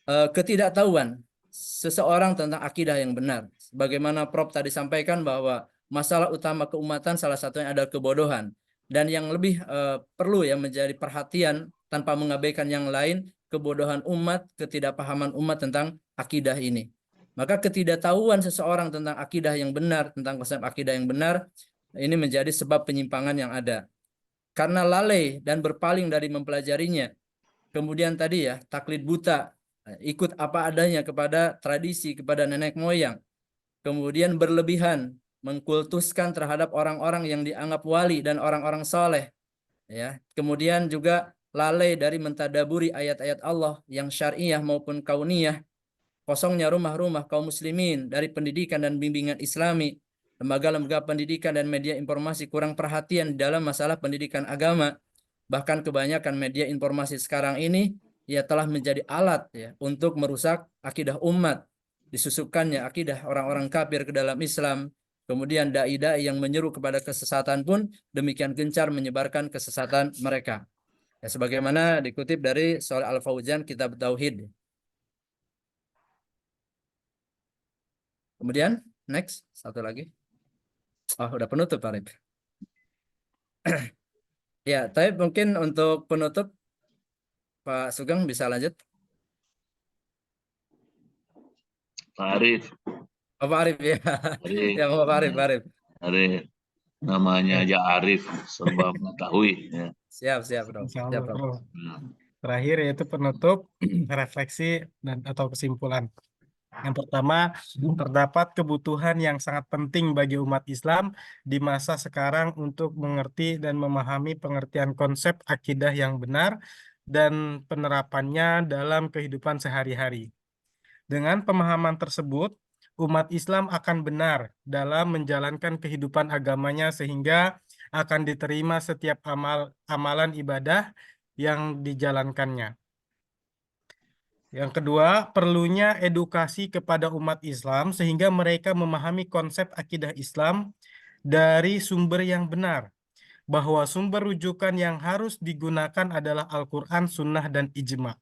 ketidaktahuan seseorang tentang akidah yang benar. Bagaimana Prof tadi sampaikan bahwa masalah utama keumatan salah satunya adalah kebodohan. Dan yang lebih perlu ya menjadi perhatian tanpa mengabaikan yang lain, kebodohan umat, ketidakpahaman umat tentang akidah ini. Maka ketidaktahuan seseorang tentang akidah yang benar, tentang konsep akidah yang benar, ini menjadi sebab penyimpangan yang ada. Karena lalai dan berpaling dari mempelajarinya. Kemudian tadi ya, taklid buta, ikut apa adanya kepada tradisi, kepada nenek moyang. Kemudian berlebihan, mengkultuskan terhadap orang-orang yang dianggap wali dan orang-orang soleh. Ya. Kemudian juga lalai dari mentadaburi ayat-ayat Allah yang syariah maupun kauniyah. Kosongnya rumah-rumah kaum muslimin dari pendidikan dan bimbingan islami. Lembaga-lembaga pendidikan dan media informasi kurang perhatian dalam masalah pendidikan agama. Bahkan kebanyakan media informasi sekarang ini ya telah menjadi alat ya untuk merusak akidah umat. Disusupkannya akidah orang-orang kafir ke dalam Islam. Kemudian dai-dai yang menyeru kepada kesesatan pun demikian gencar menyebarkan kesesatan mereka. Ya, sebagaimana dikutip dari Shalih Al-Fauzan Kitab Tauhid. Kemudian next, satu lagi. Oh, udah penutup Pak Arif. Ya, tapi mungkin untuk penutup Pak Sugeng bisa lanjut. Pak Arif. Oh, Pak Arif ya. Arif. Ya, Pak Arif, Pak Arif. Arif. Namanya aja Arif, serba mengetahui. Ya. Siap, Bro. Insya Siap, Allah, Bro. Bro. Nah, Terakhir yaitu penutup, refleksi dan atau kesimpulan. Yang pertama, terdapat kebutuhan yang sangat penting bagi umat Islam di masa sekarang untuk mengerti dan memahami pengertian konsep akidah yang benar dan penerapannya dalam kehidupan sehari-hari. Dengan pemahaman tersebut, umat Islam akan benar dalam menjalankan kehidupan agamanya sehingga akan diterima setiap amalan ibadah yang dijalankannya. Yang kedua, perlunya edukasi kepada umat Islam sehingga mereka memahami konsep akidah Islam dari sumber yang benar, bahwa sumber rujukan yang harus digunakan adalah Al-Quran, Sunnah, dan Ijma.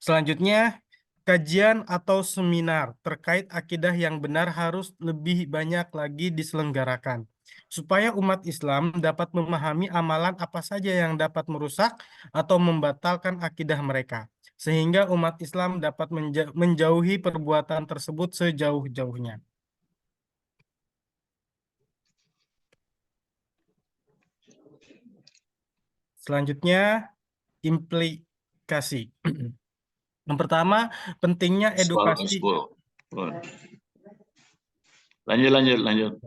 Selanjutnya, kajian atau seminar terkait akidah yang benar harus lebih banyak lagi diselenggarakan. supaya umat Islam dapat memahami amalan apa saja yang dapat merusak atau membatalkan akidah mereka, sehingga umat Islam dapat menjauhi perbuatan tersebut sejauh-jauhnya. Selanjutnya, implikasi. Yang pertama, pentingnya edukasi. Lanjut.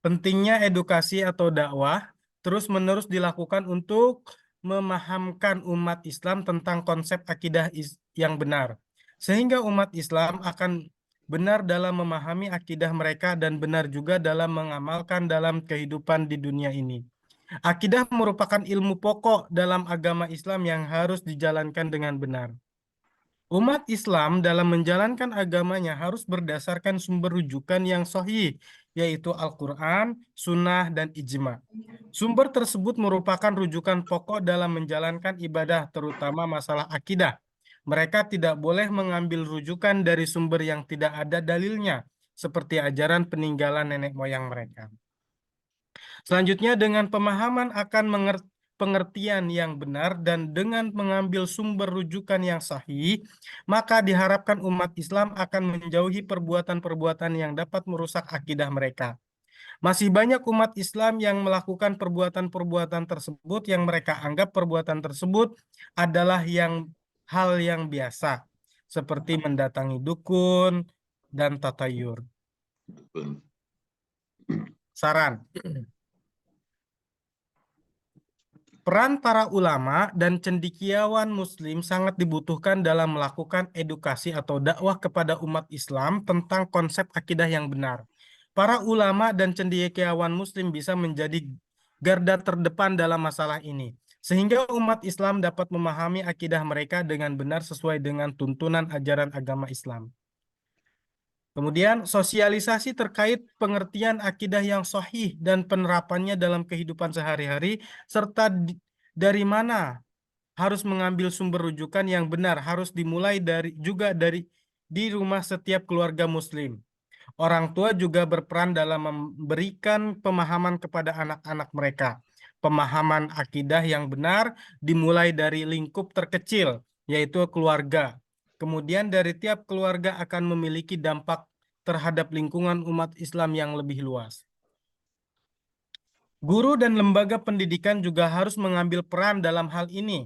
Pentingnya edukasi atau dakwah terus-menerus dilakukan untuk memahamkan umat Islam tentang konsep akidah yang benar, sehingga umat Islam akan benar dalam memahami akidah mereka dan benar juga dalam mengamalkan dalam kehidupan di dunia ini. Akidah merupakan ilmu pokok dalam agama Islam yang harus dijalankan dengan benar. Umat Islam dalam menjalankan agamanya harus berdasarkan sumber rujukan yang sahih, yaitu Al-Quran, Sunnah, dan Ijma. Sumber tersebut merupakan rujukan pokok dalam menjalankan ibadah, terutama masalah akidah. Mereka tidak boleh mengambil rujukan dari sumber yang tidak ada dalilnya, seperti ajaran peninggalan nenek moyang mereka. Selanjutnya, dengan pemahaman akan pengertian yang benar dan dengan mengambil sumber rujukan yang sahih, maka diharapkan umat Islam akan menjauhi perbuatan-perbuatan yang dapat merusak akidah mereka. Masih banyak umat Islam yang melakukan perbuatan-perbuatan tersebut yang mereka anggap perbuatan tersebut adalah hal yang biasa, seperti mendatangi dukun dan tatayur. Saran. Peran para ulama dan cendekiawan Muslim sangat dibutuhkan dalam melakukan edukasi atau dakwah kepada umat Islam tentang konsep akidah yang benar. Para ulama dan cendekiawan Muslim bisa menjadi garda terdepan dalam masalah ini, sehingga umat Islam dapat memahami akidah mereka dengan benar sesuai dengan tuntunan ajaran agama Islam. Kemudian, sosialisasi terkait pengertian akidah yang sahih dan penerapannya dalam kehidupan sehari-hari, serta dari mana harus mengambil sumber rujukan yang benar, harus dimulai di rumah setiap keluarga Muslim. Orang tua juga berperan dalam memberikan pemahaman kepada anak-anak mereka. Pemahaman akidah yang benar dimulai dari lingkup terkecil, yaitu keluarga. Kemudian dari tiap keluarga akan memiliki dampak terhadap lingkungan umat Islam yang lebih luas. Guru dan lembaga pendidikan juga harus mengambil peran dalam hal ini.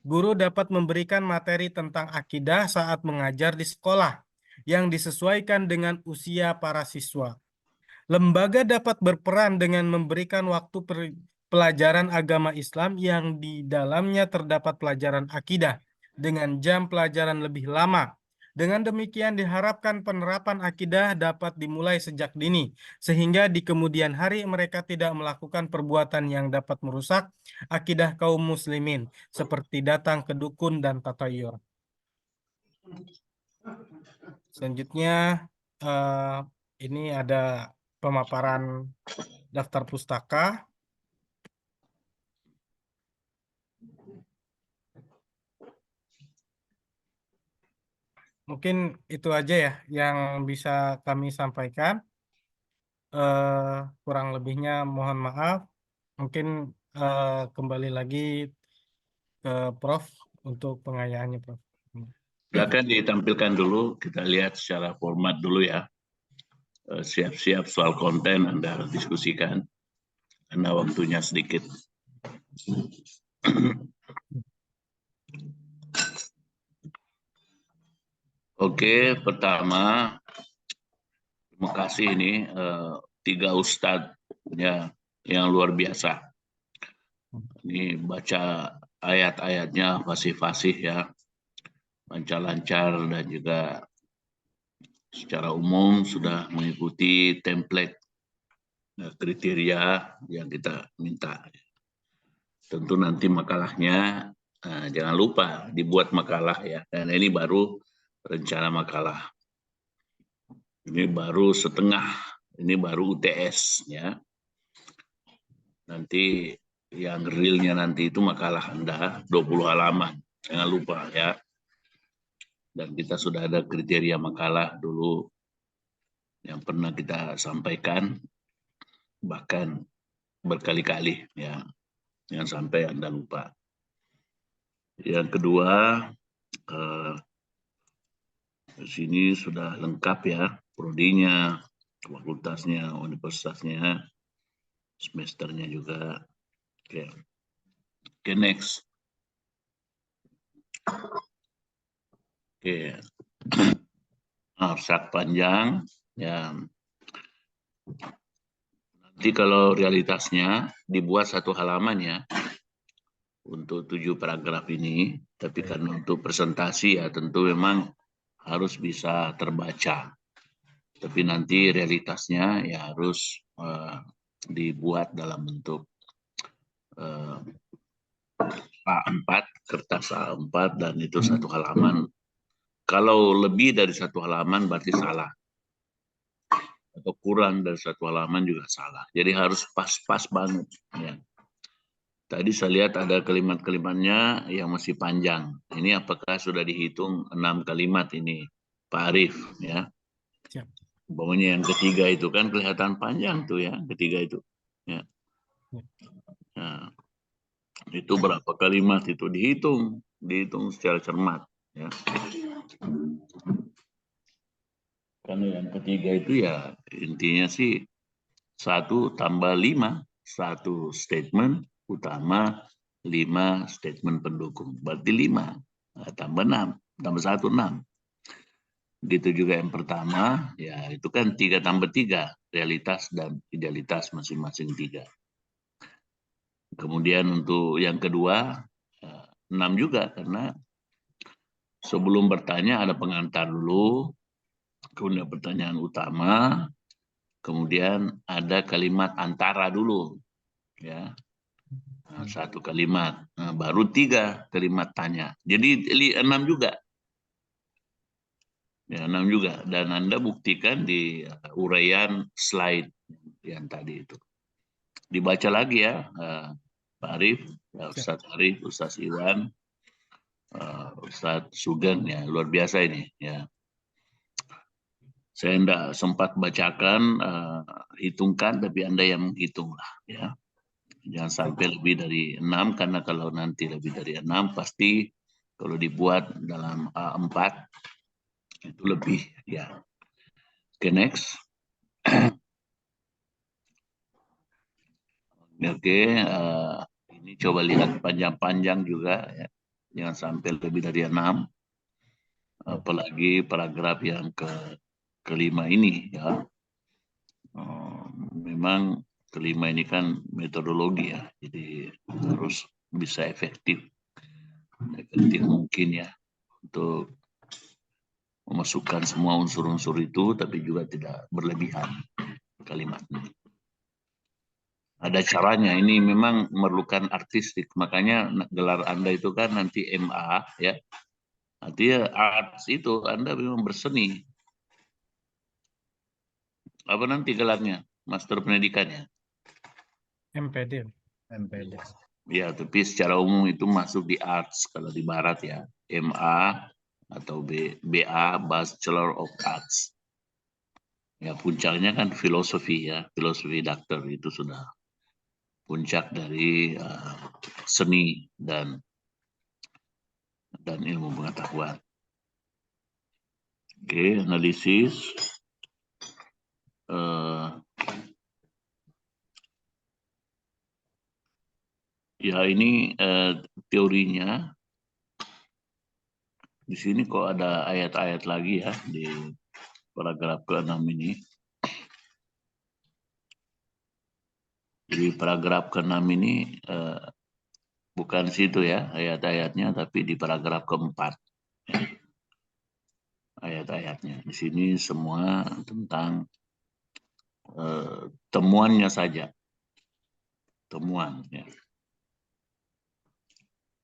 Guru dapat memberikan materi tentang akidah saat mengajar di sekolah yang disesuaikan dengan usia para siswa. Lembaga dapat berperan dengan memberikan waktu pelajaran agama Islam yang di dalamnya terdapat pelajaran akidah dengan jam pelajaran lebih lama. Dengan demikian diharapkan penerapan akidah dapat dimulai sejak dini, sehingga di kemudian hari mereka tidak melakukan perbuatan yang dapat merusak akidah kaum muslimin, seperti datang ke dukun dan tatayur. Selanjutnya, ini ada pemaparan daftar pustaka. Mungkin itu aja ya yang bisa kami sampaikan. Kurang lebihnya mohon maaf. Mungkin kembali lagi ke Prof untuk pengayaannya, Prof. Silakan ditampilkan dulu, kita lihat secara format dulu ya. Siap-siap soal konten Anda diskusikan, karena waktunya sedikit. Oke, pertama, terima kasih ini 3 ustadz ya, yang luar biasa. Ini baca ayat-ayatnya fasih-fasih ya, lancar-lancar dan juga secara umum sudah mengikuti template kriteria yang kita minta. Tentu nanti makalahnya jangan lupa dibuat makalah ya, dan ini baru rencana makalah. Ini baru setengah, ini baru UTS ya. Nanti yang realnya nanti itu makalah Anda 20 halaman, jangan lupa ya. Dan kita sudah ada kriteria makalah dulu yang pernah kita sampaikan. bahkan berkali-kali ya, jangan sampai Anda lupa. Yang kedua, di sini sudah lengkap ya, prodinya, fakultasnya, universitasnya, semesternya juga. Oke, next. Oke, abstrak panjang ya. Nanti kalau realitasnya dibuat satu halaman ya untuk 7 paragraf ini, tapi karena untuk presentasi ya tentu memang harus bisa terbaca. Tapi nanti realitasnya ya harus dibuat dalam bentuk A4, kertas A4, dan itu satu halaman. Kalau lebih dari satu halaman berarti salah. Atau kurang dari satu halaman juga salah. Jadi harus pas-pas banget. Ya. Tadi saya lihat ada kalimat-kalimatnya yang masih panjang. Ini apakah sudah dihitung 6 kalimat ini, Pak Arief? Ya. Siap. Pokoknya yang ketiga itu kan kelihatan panjang tuh ya, ketiga itu. Ya. Nah, itu berapa kalimat itu dihitung secara cermat. Ya. Karena yang ketiga itu ya intinya sih 1 tambah 5, 1 statement utama, 5 statement pendukung. Berarti 5, tambah 6, tambah 1, 6. Gitu juga yang pertama, ya itu kan 3 tambah 3, realitas dan idealitas masing-masing 3. Kemudian untuk yang kedua, 6 juga, karena sebelum bertanya ada pengantar dulu, kemudian pertanyaan utama, kemudian ada kalimat antara dulu, ya. Nah, 1 kalimat, nah, baru 3 kalimat tanya. Jadi 6 juga. Ya, 6 juga. Dan Anda buktikan di uraian slide yang tadi itu. Dibaca lagi ya, Pak Arief, ya, Ustadz Arief, Ustadz Iwan, Ustadz Sugeng, ya luar biasa ini. Ya. Saya tidak sempat bacakan, hitungkan, tapi Anda yang menghitung lah. Ya. Jangan sampai lebih dari 6, karena kalau nanti lebih dari 6, pasti kalau dibuat dalam A4, itu lebih. Ya. Oke, next. Oke, ini coba lihat panjang-panjang juga. Ya. Jangan sampai lebih dari 6. Apalagi paragraf yang kelima ini. Ya. Memang kelima ini kan metodologi ya, jadi harus bisa efektif mungkin ya untuk memasukkan semua unsur-unsur itu, tapi juga tidak berlebihan kalimatnya. Ada caranya, ini memang memerlukan artistik, makanya gelar Anda itu kan nanti MA ya, artinya arts itu Anda memang berseni. Apa nanti gelarnya, master pendidikannya? MPD. Ya, tapi secara umum itu masuk di arts kalau di barat ya. MA atau BA, Bachelor of Arts. Ya, puncaknya kan filosofi ya, filosofi dokter itu sudah puncak dari seni dan ilmu pengetahuan. Oke, analisis. Ya, ini teorinya. Di sini kok ada ayat-ayat lagi ya di paragraf ke-6 ini. Di paragraf ke-6 ini bukan situ ya ayat-ayatnya, tapi di paragraf ke-4. Ayat-ayatnya. Di sini semua tentang temuannya saja. Temuan ya.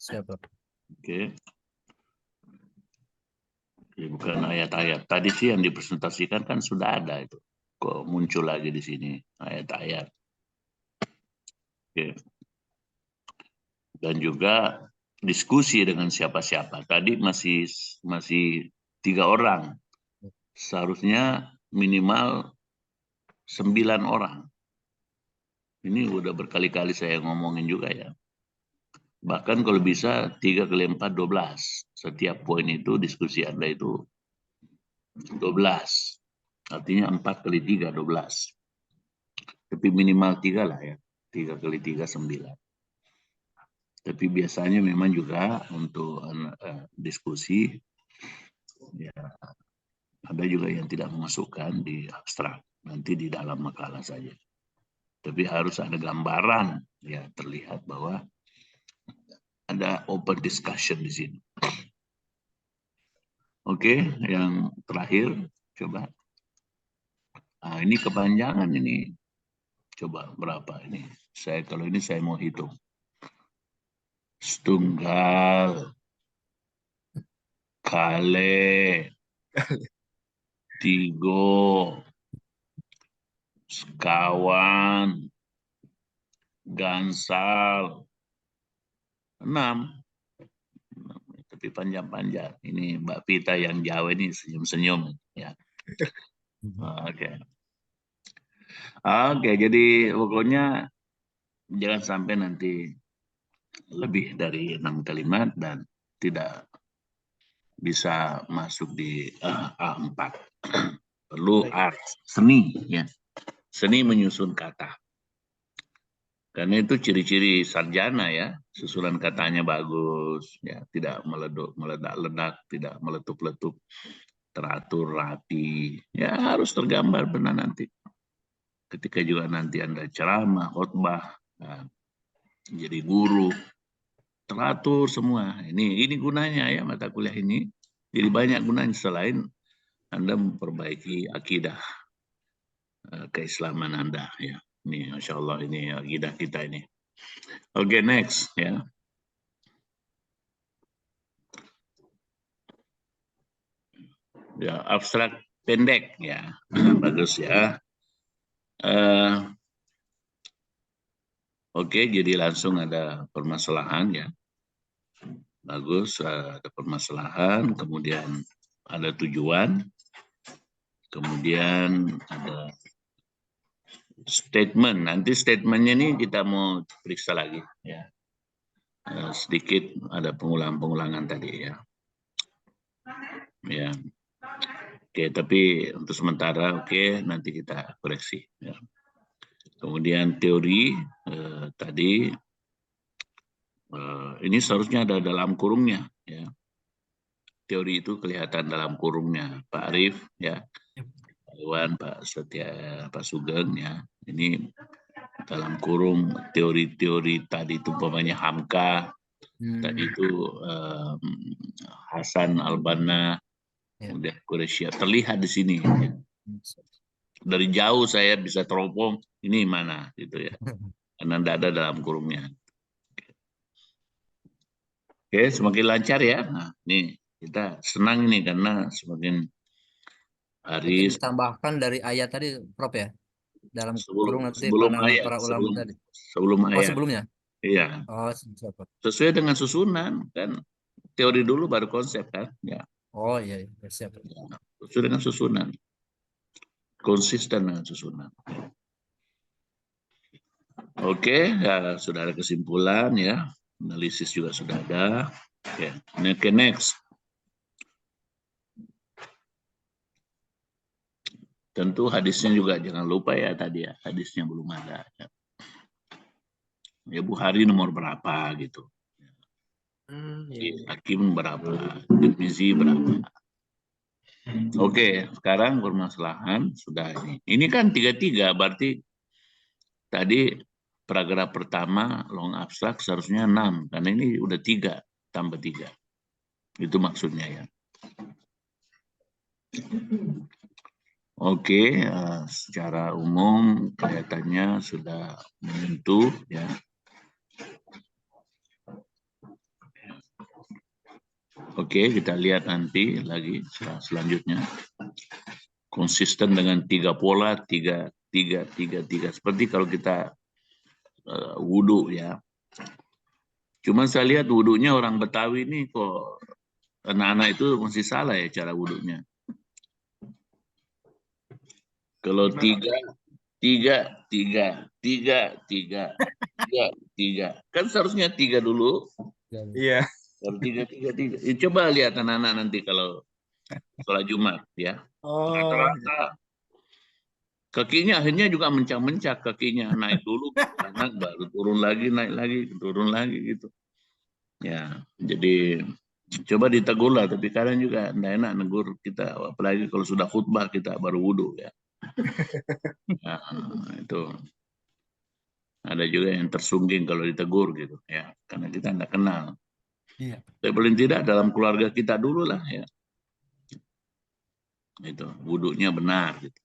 Siap. Oke. Bukan ayat-ayat. Tadi sih yang dipresentasikan kan sudah ada itu. Kok muncul lagi di sini ayat-ayat. Oke. Dan juga diskusi dengan siapa-siapa. Tadi masih 3 orang. Seharusnya minimal 9 orang. Ini udah berkali-kali saya ngomongin juga ya. Bahkan kalau bisa 3 kali 4, 12. Setiap poin itu diskusi Anda itu 12. Artinya 4 kali 3, 12. Tapi minimal 3 lah ya. 3 kali 3, 9. Tapi biasanya memang juga untuk diskusi, ya, ada juga yang tidak memasukkan di abstrak. Nanti di dalam makalah saja. Tapi harus ada gambaran, ya, terlihat bahwa ada open discussion di sini. Oke, yang terakhir, coba. Nah, ini kepanjangan ini. Coba berapa ini? Kalau ini saya mau hitung. Setunggal, kale, tigo, sekawan, gansal, 6. Tapi panjang-panjang. Ini Mbak Pita yang Jawa ini senyum-senyum. Ya. Oke. Oke, jadi pokoknya jangan sampai nanti lebih dari 6 kalimat dan tidak bisa masuk di A4. Perlu art, seni, ya. Seni menyusun kata. Karena itu ciri-ciri sarjana ya, susunan katanya bagus, ya, tidak meledak-ledak, tidak meletup-letup, teratur, rapi, ya harus tergambar benar nanti. Ketika juga nanti Anda ceramah, khotbah, nah, jadi guru, teratur semua. Ini gunanya ya mata kuliah ini. Jadi banyak gunanya selain Anda memperbaiki akidah keislaman Anda ya. Ini Masya Allah ini akidah kita ini. Oke, next ya. Ya, abstrak pendek ya. Bagus ya. Oke, jadi langsung ada permasalahan ya. Bagus, ada permasalahan, kemudian ada tujuan, kemudian ada statement. Nanti statementnya ini kita mau periksa lagi ya. Sedikit ada pengulangan tadi ya. Ya. Oke, tapi untuk sementara oke, nanti kita koreksi ya. Kemudian teori tadi ini seharusnya ada dalam kurungnya ya. Teori itu kelihatan dalam kurungnya, Pak Arif ya, Pak Iwan, Pak Setia, Pak Sugeng ya. Ini dalam kurung teori-teori tadi itu umpamanya Hamka, tadi itu Hasan Al-Banna, kemudian Quraisy terlihat di sini. Ya. Dari jauh saya bisa teropong ini mana gitu ya, karena tidak ada dalam kurungnya. Oke, semakin lancar ya. Nah, ini kita senang ini karena semakin hari Mungkin tambahkan dari ayat tadi, Prof ya. Dalam kurung nanti sebelum pandangan ayat, para ulama tadi. sebelum Oh, ayat. sebelumnya? Iya. Oh, siapa? Sesuai dengan susunan kan, teori dulu baru konsep kan. Ya. Oh iya, iya. Siap. Ya. Sesuai dengan susunan, konsisten dengan susunan. Oke, ya, sudah ada kesimpulan ya, analisis juga sudah ada. Oke, next. Tentu hadisnya juga jangan lupa ya tadi ya, hadisnya belum ada. Ya Bukhari nomor berapa gitu. Hakim berapa, Tirmizi berapa. Oke, sekarang permasalahan sudah ini. Ini kan 33, berarti tadi paragraf pertama long abstrak seharusnya 6, karena ini udah 3 tambah 3. Itu maksudnya ya. Oke, secara umum kelihatannya sudah menyentuh ya. Oke, kita lihat nanti lagi selanjutnya. Konsisten dengan 3 pola, 3. Seperti kalau kita wudhu ya. Cuma saya lihat wudhunya orang Betawi ini kok anak-anak itu masih salah ya cara wudhunya. Kalau 3 Tiga, tiga, tiga, tiga, tiga, tiga. Kan seharusnya tiga dulu. Iya. Baru tiga, tiga, tiga. Coba lihat anak-anak nanti kalau sholat Jumat ya. Oh, Rata-rata kakinya akhirnya juga mencak-mencak, kakinya naik dulu anak baru turun lagi, naik lagi, turun lagi gitu. Ya, jadi coba ditegur lah, tapi kadang juga tidak enak negur kita, apalagi kalau sudah khutbah kita baru wudhu ya. Nah, itu ada juga yang tersungging kalau ditegur gitu ya, karena kita tidak kenal. Iya. Tapi paling tidak dalam keluarga kita dulu lah ya. Itu wudhunya benar gitu.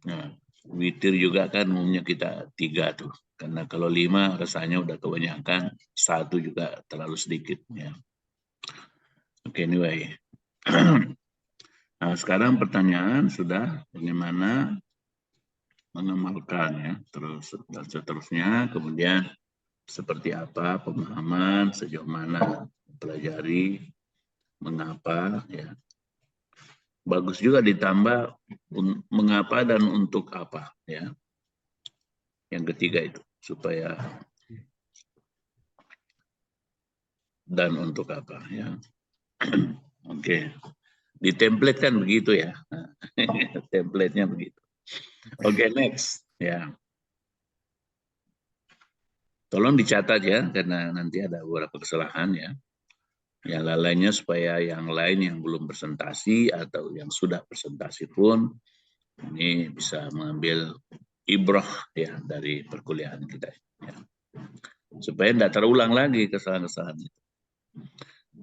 Nah, witir juga kan umumnya kita 3 tuh. Karena kalau 5 rasanya udah kebanyakan, 1 juga terlalu sedikit ya. Oke, anyway. Nah, sekarang pertanyaan sudah bagaimana mengamalkan ya, terus dan seterusnya, kemudian seperti apa pemahaman, sejauh mana mempelajari, mengapa ya. Bagus juga ditambah mengapa dan untuk apa ya. Yang ketiga itu supaya dan untuk apa ya. Oke. Di template kan begitu ya. Template-nya begitu. Oke, next ya. Tolong dicatat ya karena nanti ada beberapa kesalahan ya. Yang lainnya supaya yang lain yang belum presentasi atau yang sudah presentasi pun ini bisa mengambil ibrah ya dari perkuliahan kita ya. Supaya tidak terulang lagi kesalahan-kesalahan itu.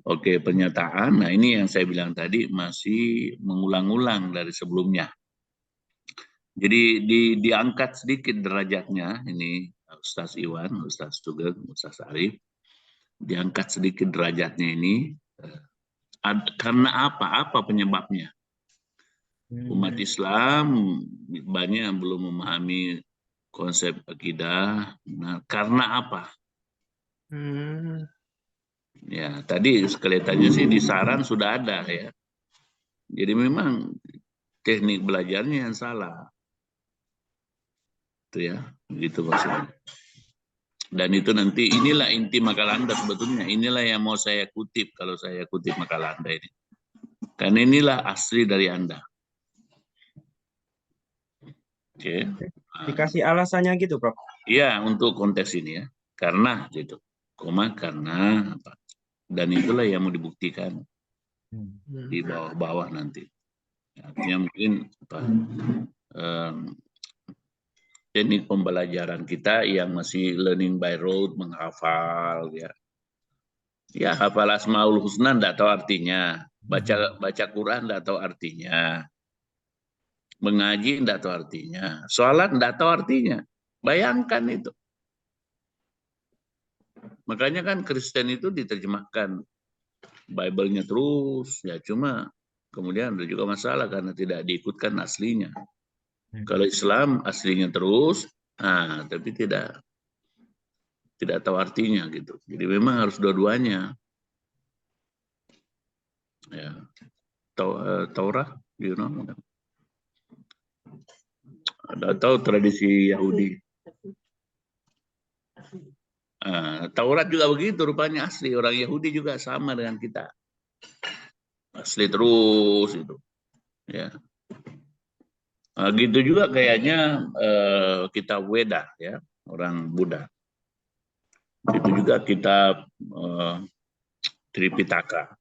Oke, pernyataan. Nah, ini yang saya bilang tadi masih mengulang-ulang dari sebelumnya. Jadi diangkat sedikit derajatnya ini Ustaz Iwan, Ustaz Sugeng, Ustaz Arif. Diangkat sedikit derajatnya ini karena apa? Apa penyebabnya? Umat Islam banyak yang belum memahami konsep akidah. Nah, karena apa? Ya, tadi kelihatannya sih di saran sudah ada ya. Jadi memang teknik belajarnya yang salah. Itu ya, begitu maksudnya. Dan itu nanti inilah inti makalah Anda sebetulnya. Inilah yang mau saya kutip kalau saya kutip makalah Anda ini. Karena inilah asli dari Anda. Oke. Dikasih alasannya gitu, Prof. Iya, untuk konteks ini ya. Karena gitu. Koma karena apa? Dan itulah yang mau dibuktikan di bawah-bawah nanti. Artinya mungkin apa? Teknik pembelajaran kita yang masih learning by rote, menghafal ya. Ya, hafal Asmaul Husna enggak tahu artinya. Baca Quran enggak tahu artinya. Mengaji enggak tahu artinya. Sholat enggak tahu artinya. Bayangkan itu. Makanya kan Kristen itu diterjemahkan Bible-nya terus, ya cuma kemudian ada juga masalah karena tidak diikutkan aslinya. Kalau Islam aslinya terus, tapi tidak tahu artinya gitu. Jadi memang harus dua-duanya. Ya. Taurat, you know. Ada tahu tradisi Yahudi. Taurat juga begitu rupanya asli. Orang Yahudi juga sama dengan kita. Asli terus itu. Ya. Gitu juga kayaknya kitab Weda ya, orang Buddha. Itu juga kitab Tripitaka.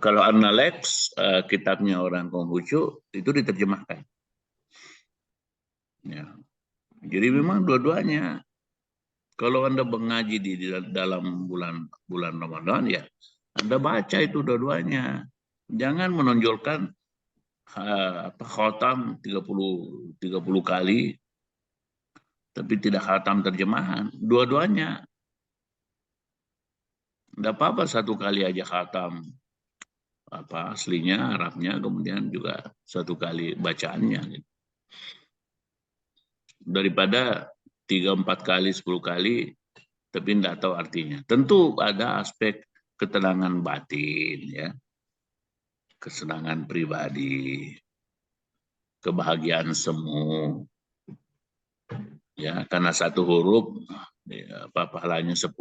Kalau Analects, kitabnya orang Konghucu, itu diterjemahkan. Ya. Jadi memang dua-duanya. Kalau Anda mengaji di dalam bulan Ramadan, ya Anda baca itu dua-duanya. Jangan menonjolkan khatam 30 kali, tapi tidak khatam terjemahan. Dua-duanya. Tidak apa-apa 1 kali aja khatam aslinya Arabnya, kemudian juga 1 kali bacaannya gitu. Daripada 3-4 kali 10 kali tapi tidak tahu artinya. Tentu ada aspek ketenangan batin ya, kesenangan pribadi, kebahagiaan semu. Ya, karena satu huruf ya, pahalanya 10.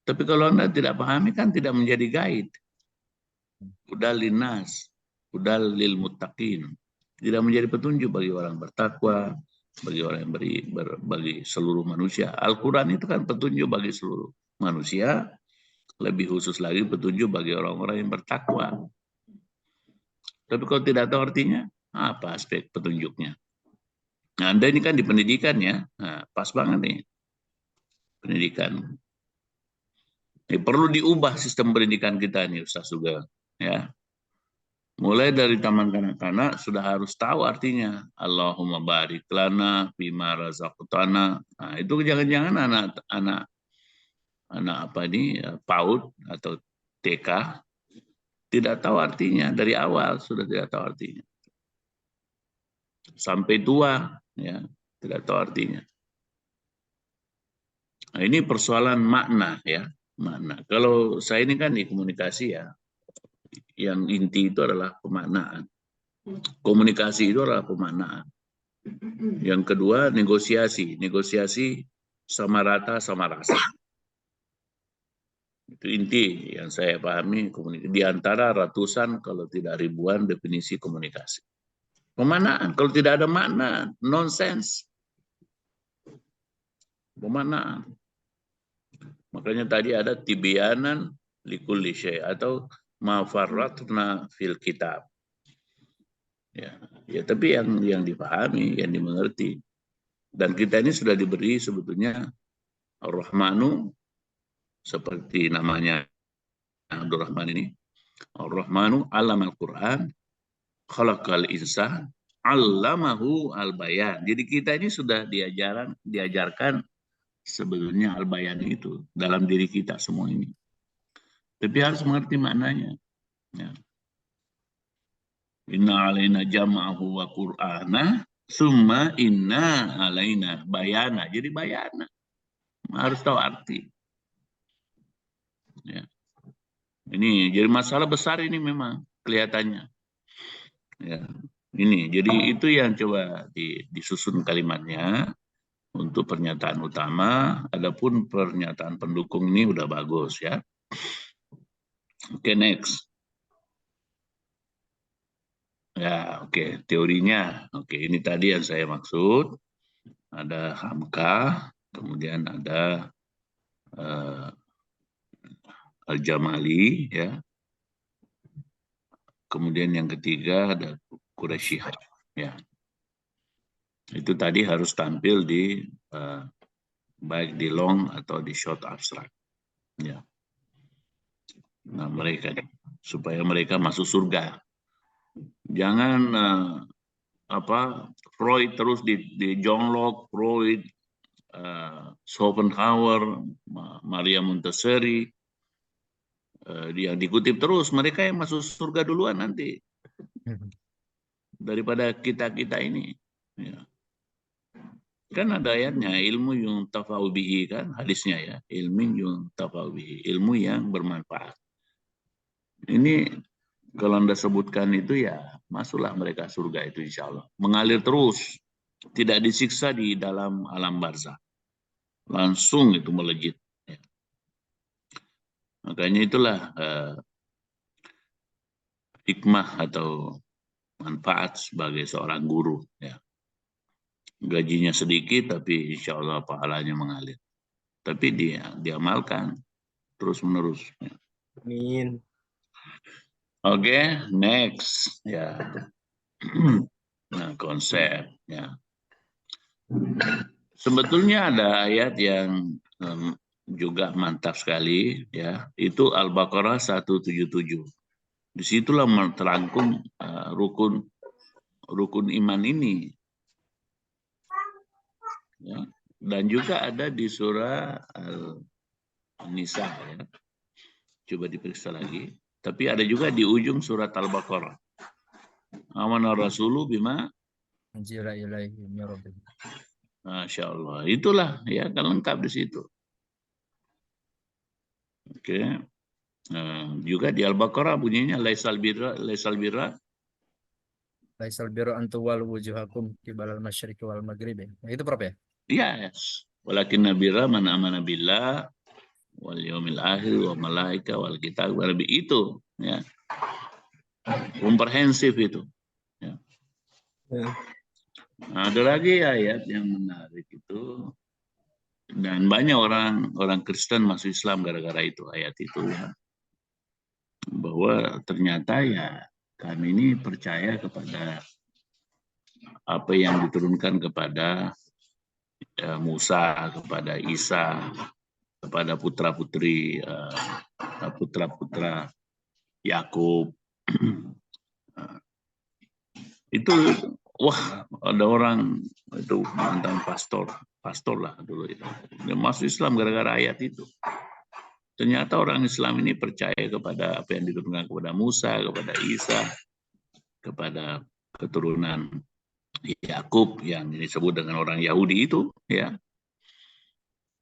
Tapi kalau Anda tidak pahami kan tidak menjadi guide. Hudal linnas, hudal lil muttaqin. Tidak menjadi petunjuk bagi orang bertakwa, bagi orang yang bagi seluruh manusia. Al-Quran itu kan petunjuk bagi seluruh manusia, lebih khusus lagi petunjuk bagi orang-orang yang bertakwa. Tapi kalau tidak tahu artinya, apa aspek petunjuknya? Nah, Anda ini kan di pendidikan ya, nah, pas banget nih pendidikan. Perlu diubah sistem pendidikan kita nih, Ustaz juga. Ya, mulai dari taman kanak-kanak sudah harus tahu artinya. Allahumma barik lana bima razaqtana. Nah, itu jangan-jangan anak apa ini PAUD atau TK tidak tahu artinya, dari awal sudah tidak tahu artinya. Sampai tua ya, tidak tahu artinya. Nah, ini persoalan makna ya, makna. Kalau saya ini kan di komunikasi ya, yang inti itu adalah pemaknaan. Komunikasi itu adalah pemaknaan. Yang kedua negosiasi, negosiasi sama rata sama rasa. Itu inti yang saya pahami komunikasi. Di antara ratusan kalau tidak ribuan definisi komunikasi. Pemaknaan, kalau tidak ada makna, nonsense. Pemaknaan. Makanya tadi ada tibyanan likulli syai' atau ma farratna fil kitab. Ya, tapi yang dipahami, yang dimengerti. Dan kita ini sudah diberi sebetulnya Ar-Rahmanu seperti namanya Abdul Rahman ini. Ar-Rahmanu 'allamal Qur'an, khalaqal insan, 'allamahu al-bayan. Jadi kita ini sudah diajarkan sebetulnya al-bayan itu dalam diri kita semua ini. Tapi harus mengerti maknanya. Ya. Inna alaina jam'ahu wa qur'ana, summa inna alaina bayana. Jadi bayana. Harus tahu arti. Ya. Ini jadi masalah besar ini memang kelihatannya. Ya. Ini jadi itu yang coba disusun kalimatnya untuk pernyataan utama. Adapun pernyataan pendukung ini udah bagus ya. Oke, next. Ya, oke, teorinya. Oke, ini tadi yang saya maksud. Ada Hamka, kemudian ada Al-Jamali, ya. Kemudian yang ketiga ada Quraisyiyah, ya. Itu tadi harus tampil di baik di long atau di short abstract, ya. Nah, mereka supaya mereka masuk surga. Jangan Freud terus di John Locke, Freud, Schopenhauer, Maria Montessori, yang dikutip terus, mereka yang masuk surga duluan nanti daripada kita ini. Ya. Kan ada ayatnya, ilmu yang tafa'u bihi, kan hadisnya ya, ilmu yang tafa'u bihi, ilmu yang bermanfaat. Ini kalau Anda sebutkan itu ya, masuklah mereka surga itu insya Allah. Mengalir terus, tidak disiksa di dalam alam barzakh. Langsung itu melejit. Ya. Makanya itulah hikmah atau manfaat sebagai seorang guru. Ya. Gajinya sedikit, tapi insya Allah pahalanya mengalir. Tapi diamalkan terus-menerus. Ya. Amin. Oke, next. Ya. Nah, konsep. Ya. Sebetulnya ada ayat yang juga mantap sekali, ya. Itu Al-Baqarah 177. Disitulah terangkum rukun iman ini. Ya. Dan juga ada di surah An-Nisa, ya. Coba diperiksa lagi. Tapi ada juga di ujung surat Al-Baqarah. Amana rasulu bima Anzila ilaihi min rabbih. Masya Allah. Itulah ya, kan lengkap di situ. Oke. Juga di Al-Baqarah bunyinya laisal birra Laisal birru an tuwallu wujuhakum qibalal masyriqi wal maghribi. Nah, itu Prof ya? Yes. Walakin nabira man amana billah wal yaumil akhir wa malaika wal kitab wal nabi, itu ya. Komprehensif itu. Ya. Nah, ada lagi ayat yang menarik itu, dan banyak orang Kristen masuk Islam gara-gara itu, ayat itu ya. Bahwa ternyata ya kami ini percaya kepada apa yang diturunkan kepada Musa, kepada Isa, kepada putra-putri putra-putra Yakub. Itu wah, ada orang itu mantan pastor lah dulu itu. Dia masuk Islam gara-gara ayat itu. Ternyata orang Islam ini percaya kepada apa yang diturunkan kepada Musa, kepada Isa, kepada keturunan Yakub yang disebut dengan orang Yahudi itu, ya.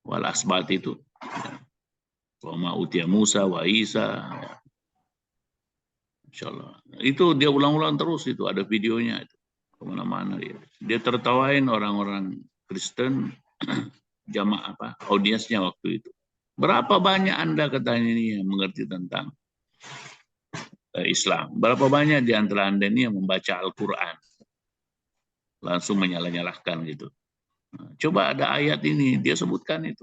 Wal asbat itu. Ya. Wa ma utiya Musa wa Isa. Ya. Insyaallah. Itu dia ulang-ulang terus, itu ada videonya itu. Kemana-mana dia. Dia tertawain orang-orang Kristen jamaah audiensnya waktu itu. Berapa banyak Anda katanya ini yang mengerti tentang Islam? Berapa banyak di antara Anda ini yang membaca Al-Quran? Langsung menyalah-nyalahkan gitu. Nah, coba ada ayat ini, dia sebutkan itu.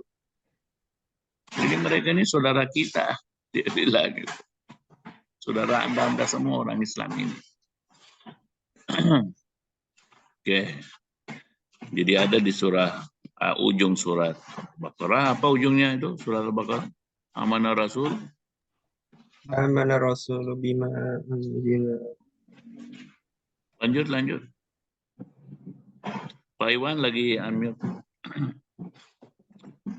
Jadi mereka ini saudara kita, dia bilang gitu. Saudara Anda semua orang Islam ini. Oke. Jadi ada di ujung surat Baqarah, apa ujungnya itu surat Al-Baqarah? Amanah Rasul. Amana Rasulu bima unzila. Lanjut. Pak Iwan lagi unmute.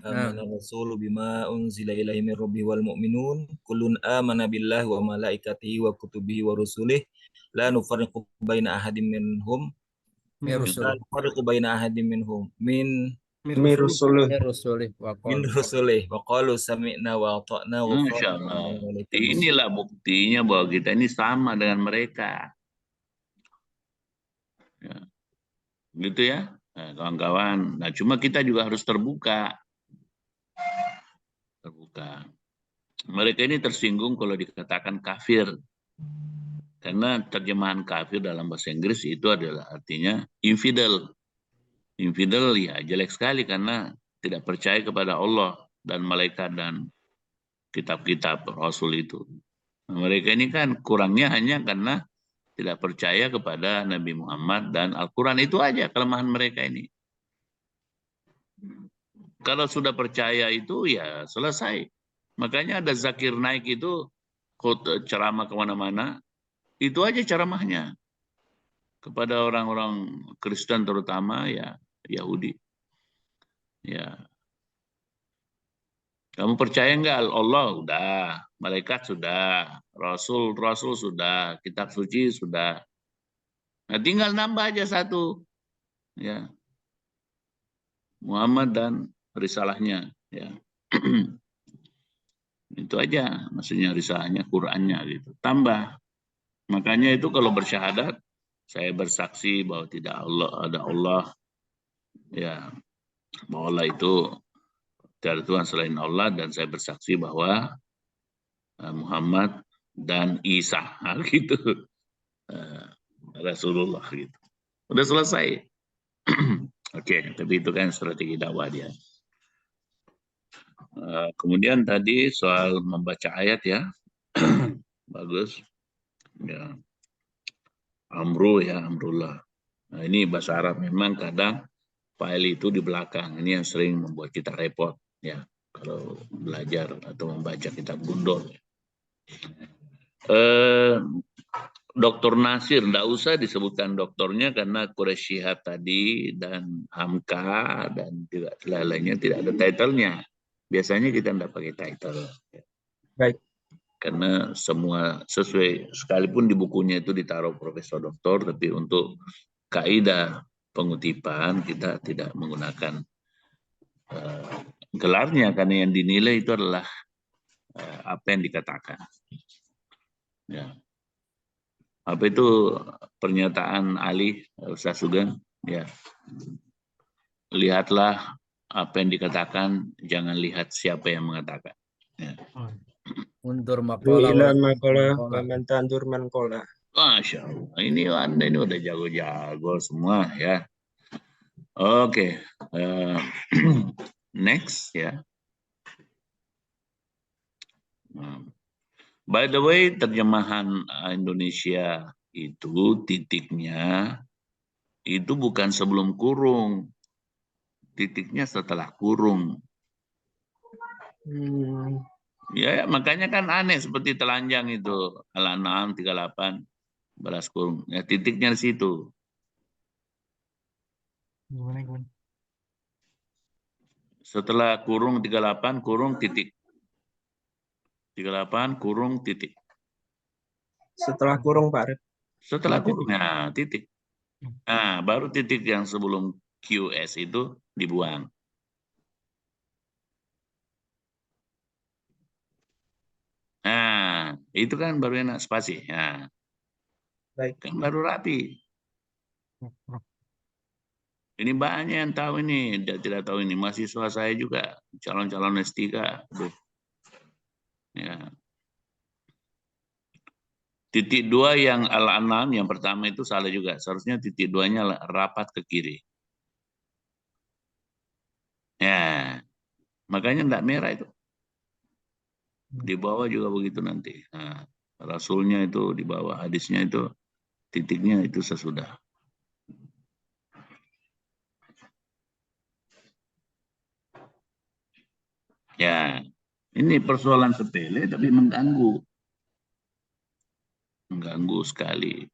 Amana Rasulu bima unzila ilaihi min rabbihi wal mu'minun kullun amana billahi wa malaikatihi wa kutubihi wa rusulihi la nufarriqu baina ahadin minhum Min la nufarriqu baina ahadin minhum min Mirusulu. rusulih wa min rusulih wa qalu sami'na wa ata'na wa Masya Allah. Inilah buktinya bahwa kita ini sama dengan mereka. Ya. Gitu ya, nah, kawan-kawan. Nah, cuma kita juga harus terbuka. Mereka ini tersinggung kalau dikatakan kafir. Karena terjemahan kafir dalam bahasa Inggris itu adalah artinya infidel. Infidel ya jelek sekali karena tidak percaya kepada Allah dan malaikat dan kitab-kitab Rasul itu. Nah, mereka ini kan kurangnya hanya karena tidak percaya kepada Nabi Muhammad dan Al-Quran, itu aja kelemahan mereka ini. Kalau sudah percaya itu ya selesai. Makanya ada Zakir Naik itu ceramah kemana-mana, itu aja ceramahnya kepada orang-orang Kristen terutama ya Yahudi. Ya, kamu percaya enggak Allah? Udah, malaikat sudah, Rasul sudah, kitab suci sudah. Nah, tinggal nambah aja satu, ya, Muhammad dan risalahnya, ya. Itu aja, maksudnya risalahnya, Qurannya gitu. Tambah. Makanya itu kalau bersyahadat, saya bersaksi bahwa tidak ada Allah, ya, bahwa Allah itu tidak ada Tuhan selain Allah, dan saya bersaksi bahwa Muhammad dan Isa, gitu, Rasulullah gitu. Udah selesai. Oke, tapi itu kan strategi dakwah dia. Kemudian tadi soal membaca ayat ya, bagus. Ya, amrullah. Nah, ini bahasa Arab memang kadang file itu di belakang. Ini yang sering membuat kita repot ya kalau belajar atau membaca kitab gundul. Dokter Nasir, tidak usah disebutkan dokternya karena Quraisyihab tadi dan Hamka dan tidak lainnya tidak ada title-nya. Biasanya kita tidak pakai title. Baik. Karena semua sesuai, sekalipun di bukunya itu ditaruh profesor doktor, tapi untuk kaidah pengutipan kita tidak menggunakan gelarnya karena yang dinilai itu adalah apa yang dikatakan. Ya. Apa itu pernyataan Ali Ustaz Sugeng? Ya, lihatlah apa yang dikatakan, jangan lihat siapa yang mengatakan. Ya. Undur Du maqala ila wala maqala maqala. wa man tandur man qala. Masya Allah, ini Anda ini udah jago-jago semua ya. Oke, next ya. By the way, terjemahan Indonesia itu titiknya itu bukan sebelum kurung, titiknya setelah kurung. Ya, makanya kan aneh seperti telanjang itu, Al-An'am 38, balas kurung. Ya, titiknya di situ. Gimana? Setelah kurung 38, kurung titik. 38, kurung titik. Setelah kurung Pak Arif. Setelah Titik. kurung, nah titik. Nah, baru titik yang sebelum QS itu dibuang. Nah, itu kan baru enak spasi. Nah, Baik. kan baru rapi. Ini banyak yang tahu ini, tidak tahu ini. Mahasiswa saya juga, calon-calon S3. Aduh. Ya. Titik 2 yang Al-An'am, yang pertama itu salah juga. Seharusnya titik 2-nya rapat ke kiri. Ya, makanya enggak merah itu. Di bawah juga begitu nanti. Nah, Rasulnya itu di bawah, hadisnya itu titiknya itu sesudah. Ya, ini persoalan sepele tapi mengganggu. Mengganggu sekali.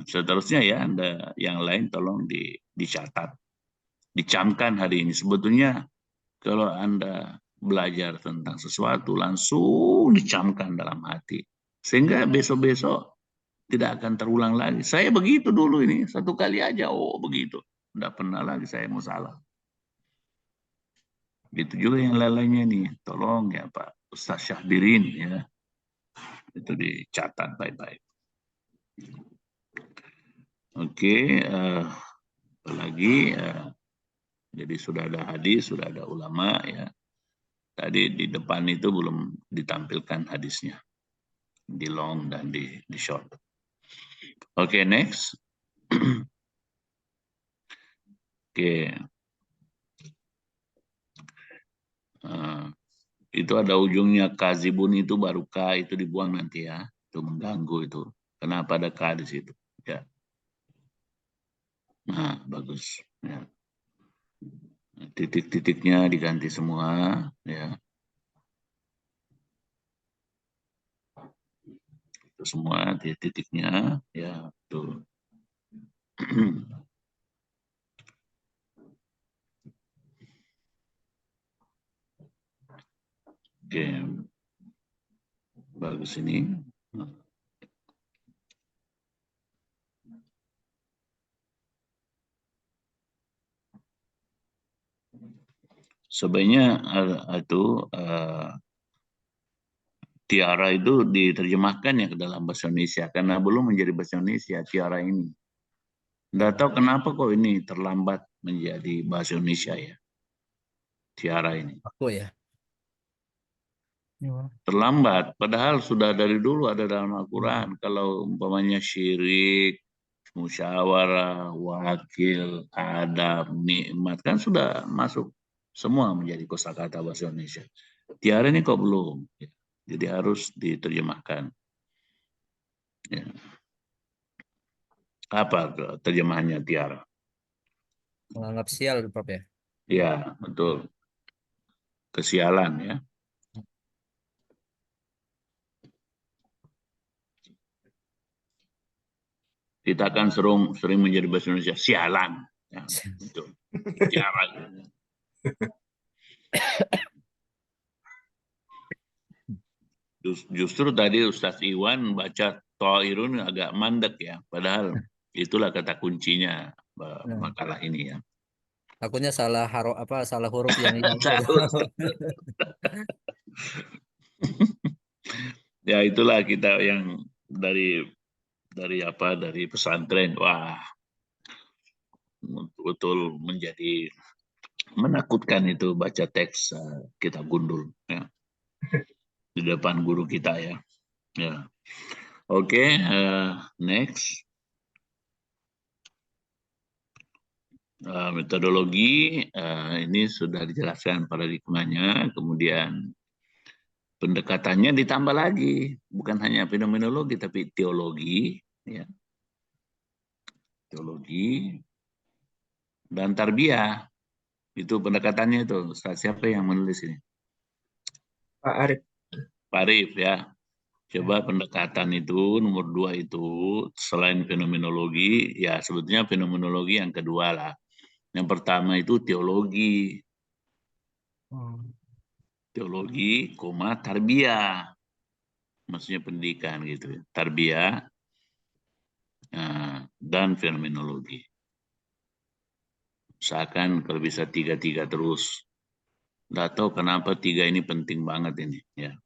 Seterusnya ya, Anda yang lain tolong dicatat. Dicamkan hari ini. Sebetulnya kalau Anda belajar tentang sesuatu, langsung dicamkan dalam hati. Sehingga besok-besok tidak akan terulang lagi. Saya begitu dulu ini, satu kali aja, oh begitu. Tidak pernah lagi saya mau salah. Itu juga yang lainnya nih, tolong ya Pak Ustaz Syahbirin ya. Itu dicatat baik-baik. Oke, apalagi jadi sudah ada hadis, sudah ada ulama ya. Tadi di depan itu belum ditampilkan hadisnya. Di long dan di short. Oke, next. Oke. Itu ada ujungnya kazibun itu baru ka itu dibuang nanti ya. Itu mengganggu itu. Kenapa ada ka di situ? Ya. Nah, bagus. Ya. Titik-titiknya diganti semua ya. Itu semua titik-titiknya ya, tuh. Oke. Bagus ini. Sebenarnya itu tiara itu diterjemahkan ya ke dalam bahasa Indonesia karena belum menjadi bahasa Indonesia tiara ini. Nggak tahu kenapa kok ini terlambat menjadi bahasa Indonesia ya. Tiara ini. Aku ya. Terlambat, padahal sudah dari dulu ada dalam Al-Quran. Kalau umpamanya syirik, musyawarah, wakil, adab, nikmat, kan sudah masuk semua menjadi kosakata bahasa Indonesia. Tiara ini kok belum, jadi harus diterjemahkan. Ya. Apa terjemahannya tiara? Menganggap sial, Prof ya. Ya, betul. Kesialan ya. Kita akan sering menjadi bahasa Indonesia sialan. Ya, betul. Tiara. Justru tadi Ustadz Iwan baca Ta'irun agak mandek ya. Padahal itulah kata kuncinya makalah ini ya. Takutnya salah salah huruf yang ini. Ya itulah kita yang dari dari pesantren. Wah, betul menjadi menakutkan itu baca teks kitab gundul ya di depan guru kita ya. Ya. Oke, next. Metodologi ini sudah dijelaskan paradigmanya, kemudian pendekatannya ditambah lagi, bukan hanya fenomenologi tapi teologi, ya. Teologi dan tarbiyah. Itu pendekatannya itu. Ustaz, siapa yang menulis ini? Pak Arif. Pak Arif ya. Coba pendekatan itu nomor 2 itu selain fenomenologi, ya sebetulnya fenomenologi yang kedua lah. Yang pertama itu teologi. Teologi, tarbiyah. Maksudnya pendidikan gitu. Tarbiyah dan fenomenologi. Usahakan kalau bisa 3-3 terus. Nggak tahu kenapa 3 ini penting banget ini. Ya.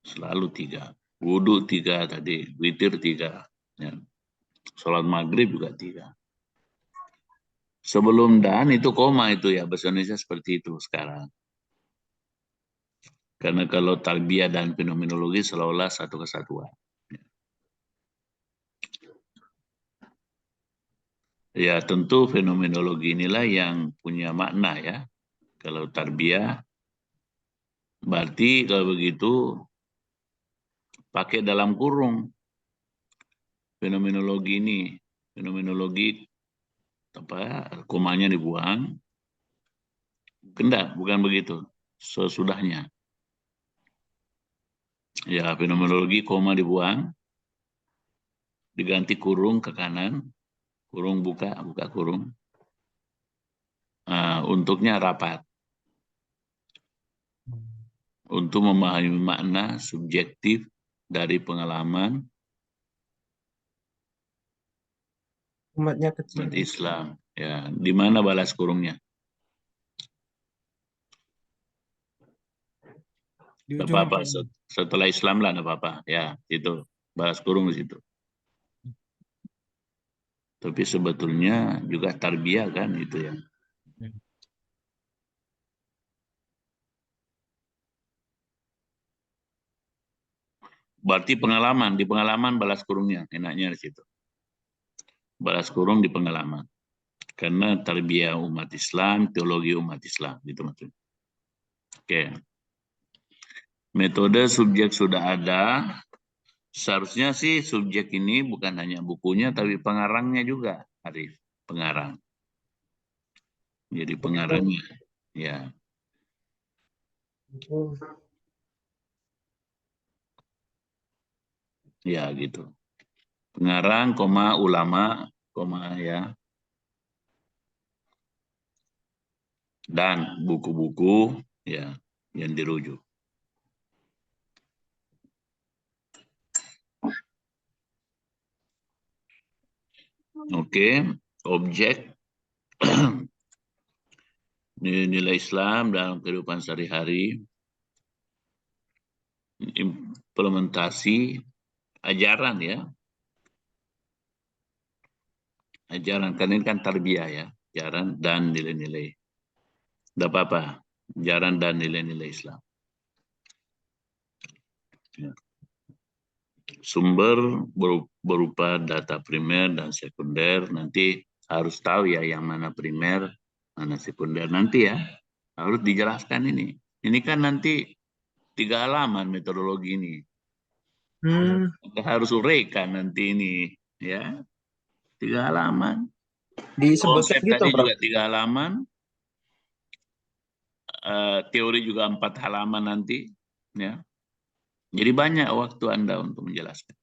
Selalu 3. Wudhu 3 tadi, witir 3. Ya. Sholat maghrib juga 3. Sebelum dan itu koma itu ya, bahasa Indonesia seperti itu sekarang. Karena kalau tarbiyah dan fenomenologi seolah-olah satu kesatuan. Ya tentu fenomenologi inilah yang punya makna ya. Kalau tarbiyah, berarti kalau begitu pakai dalam kurung fenomenologi ini. Fenomenologi komanya dibuang. Bukan begitu. Sesudahnya. Ya, fenomenologi koma dibuang. Diganti kurung ke kanan. Kurung buka kurung. Untuknya rapat. Untuk memahami makna subjektif dari pengalaman Umatnya kecil. umat Islam. Ya, di mana balas kurungnya? Di Tidak ujung apa-apa. kanan. Setelah Islam lah, tidak apa-apa. Ya, itu balas kurung di situ. Tapi sebetulnya juga tarbiyah kan itu ya. Berarti pengalaman, di pengalaman balas kurungnya, enaknya di situ. Balas kurung di pengalaman. Karena tarbiyah umat Islam, teologi umat Islam, gitu maksudnya. Oke. Metode subjek sudah ada. Seharusnya sih subjek ini bukan hanya bukunya, tapi pengarangnya juga, Arif. Pengarang. Jadi pengarangnya, ya. Ya gitu. Pengarang, ulama, ya. Dan buku-buku ya yang dirujuk. Oke, objek nilai Islam dalam kehidupan sehari-hari, implementasi ajaran ya. Ajaran, karena ini kan tarbiyah ya, ajaran dan nilai-nilai. Tidak apa-apa, ajaran dan nilai-nilai Islam. Ya. Sumber berupa data primer dan sekunder, nanti harus tahu ya yang mana primer, mana sekunder nanti ya. Harus dijelaskan ini. Ini kan nanti 3 halaman metodologi ini. Kita harus uraikan nanti ini ya. 3 halaman. Disebutkan Konsep gitu, tadi Prof. juga 3 halaman. Teori juga 4 halaman nanti. Ya. Jadi banyak waktu Anda untuk menjelaskan.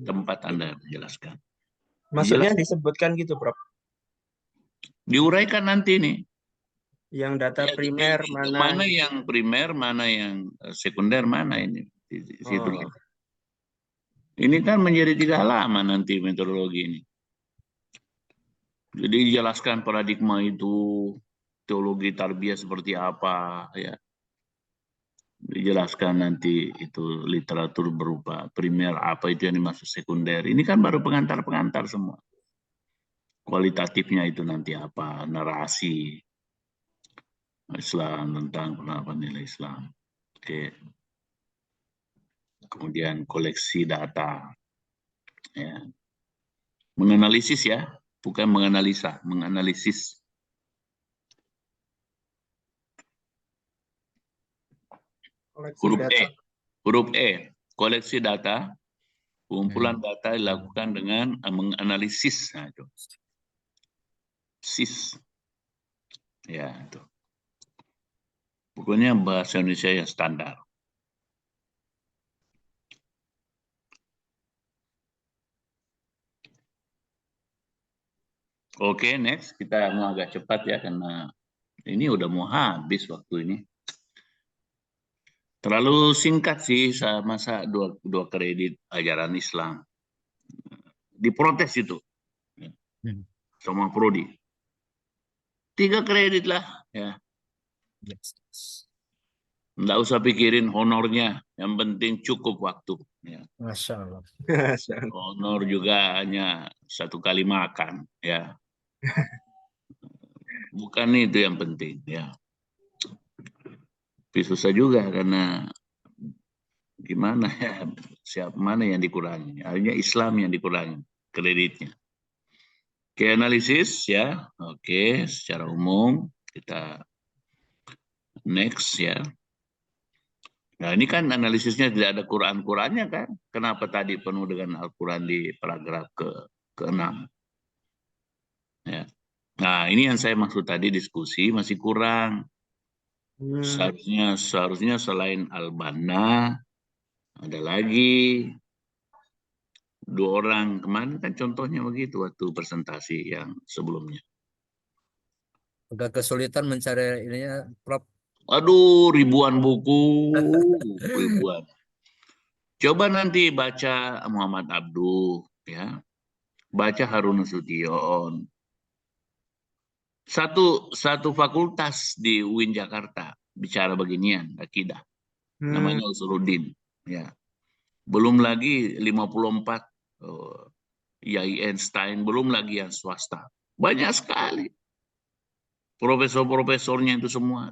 Tempat Anda menjelaskan. Maksudnya disebutkan gitu, Prof. Diuraikan nanti nih. Yang data Ya, primer mana yang primer, mana yang sekunder, mana ini. Di situ. Ini kan menjadi 3 halaman nanti metodologi ini. Jadi dijelaskan paradigma itu, teologi tarbiyah seperti apa, ya. dijelaskan nanti itu literatur berupa primer, apa itu yang dimaksud sekunder. Ini kan baru pengantar-pengantar semua. Kualitatifnya itu nanti apa? Narasi Islam, tentang penerapan nilai Islam. Oke. Kemudian koleksi data. Ya. Menganalisis ya, bukan menganalisa, menganalisis. Koleksi Huruf data. E. Huruf E, koleksi data. Pengumpulan data dilakukan dengan menganalisis. Nah, itu. SIS. Ya, itu. Pokoknya bahasa Indonesia yang standar. Oke, next. Kita mau agak cepat ya, karena ini udah mau habis waktu ini. Terlalu singkat sih, masa dua kredit ajaran Islam. Diprotes itu. Sama Prodi. 3 kredit lah. Ya. Nggak usah pikirin honornya. Yang penting cukup waktu. Ya. Masya Allah. Honor juga hanya 1 kali makan. Ya. Bukan itu yang penting. Ya. Tapi susah juga karena gimana ya, mana yang dikurangi? Akhirnya Islam yang dikurangi kreditnya. Oke, analisis ya. Oke, secara umum kita next ya. Nah, ini kan analisisnya tidak ada Quran-Qurannya kan? Kenapa tadi penuh dengan Al-Quran di paragraf ke-6? Ya. Nah, ini yang saya maksud tadi diskusi masih kurang. Seharusnya selain Al-Banna ada lagi 2 orang. Kemarin kan contohnya begitu waktu presentasi yang sebelumnya. Agak kesulitan mencari ininya, Prof. Aduh, ribuan buku, ribuan. Coba nanti baca Muhammad Abduh, ya. Baca Harun Nasution. Satu fakultas di UIN Jakarta bicara beginian, akidah. Namanya Usuluddin, ya. Belum lagi 54 Yai Einstein, belum lagi yang swasta. Banyak sekali. Profesor-profesornya itu semua.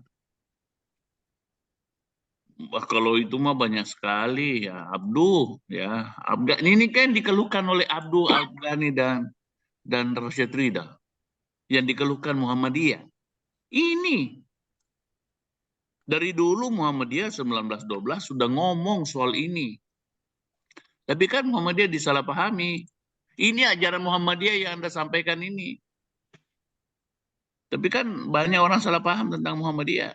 Wah, kalau itu mah banyak sekali ya. Abduh, ya. Ini kan dikeluhkan oleh Abdul Al-Ghani dan Rasyid Ridha. Yang dikeluhkan Muhammadiyah. Ini dari dulu Muhammadiyah 1912 sudah ngomong soal ini. Tapi kan Muhammadiyah disalahpahami. Ini ajaran Muhammadiyah yang Anda sampaikan ini. Tapi kan banyak orang salah paham tentang Muhammadiyah.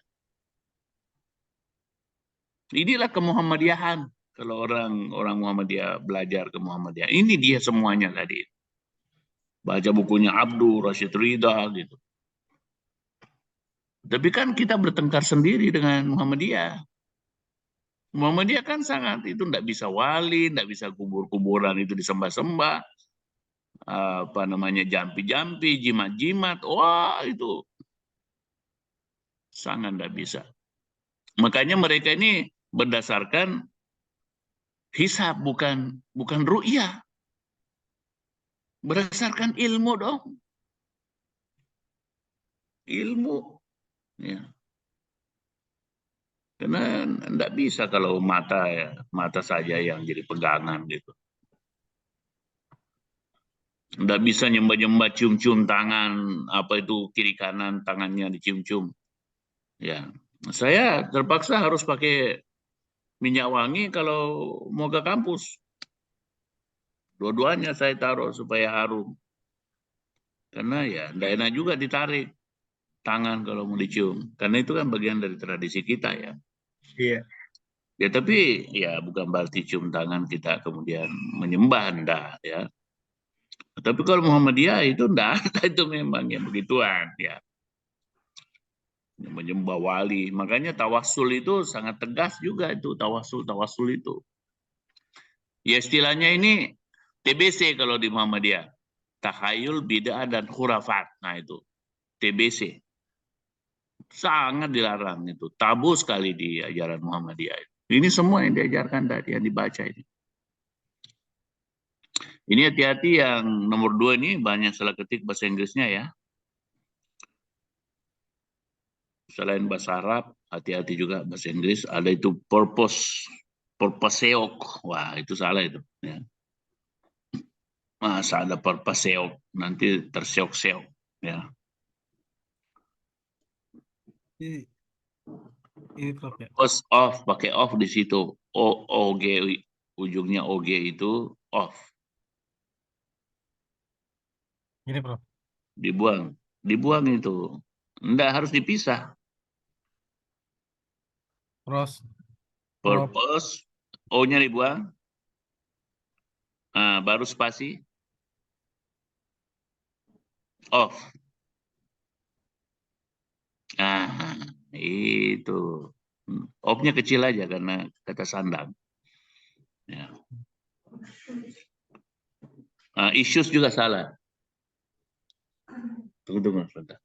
Inilah kemuhammadiyahan. Kalau orang Muhammadiyah belajar ke Muhammadiyah. Ini dia semuanya tadi. Baca bukunya Abdul Rasyid Ridha gitu. Tapi kan kita bertengkar sendiri dengan Muhammadiyah. Muhammadiyah kan sangat itu tidak bisa wali, tidak bisa kubur-kuburan itu disembah-sembah. Apa namanya, jampi-jampi, jimat-jimat. Wah, itu sangat tidak bisa. Makanya mereka ini berdasarkan hisab, bukan ru'yah. Berdasarkan ilmu dong. Ilmu. Ya. Karena tidak bisa kalau mata saja yang jadi pegangan gitu. Tidak bisa nyembah-nyembah, cium-cium tangan, apa itu kiri kanan tangannya dicium-cium. Ya, saya terpaksa harus pakai minyak wangi kalau mau ke kampus. Dua-duanya saya taruh supaya harum. Karena ya tidak enak juga ditarik tangan kalau mau dicium. Karena itu kan bagian dari tradisi kita ya. Iya. Ya tapi ya bukan berarti cium tangan kita kemudian menyembah, enggak ya. Tapi kalau Muhammadiyah itu enggak ada itu memang ya begituan ya. Menyembah wali. Makanya tawasul itu sangat tegas juga itu tawasul itu. Ya istilahnya ini TBC kalau di Muhammadiyah. Takhayul, bid'ah dan khurafat. Nah itu TBC. Sangat dilarang itu. Tabu sekali di ajaran Muhammadiyah. Ini semua yang diajarkan tadi, yang dibaca ini. Ini hati-hati yang nomor 2 ini banyak salah ketik bahasa Inggrisnya ya. Selain bahasa Arab, hati-hati juga bahasa Inggris. Ada itu purposeok. Wah, itu salah itu. Ya. Masa ada purposeok, nanti terseok-seok. Ya. Ini Prof ya. First off, pakai off di situ. OG, ujungnya OG itu off. Ini Prof. Dibuang itu. Enggak harus dipisah. Prof. Purpose, O-nya dibuang. Baru spasi. Off. Itu. Off-nya kecil aja karena kata sandang. Ya. Issues juga salah. Tunggu sebentar.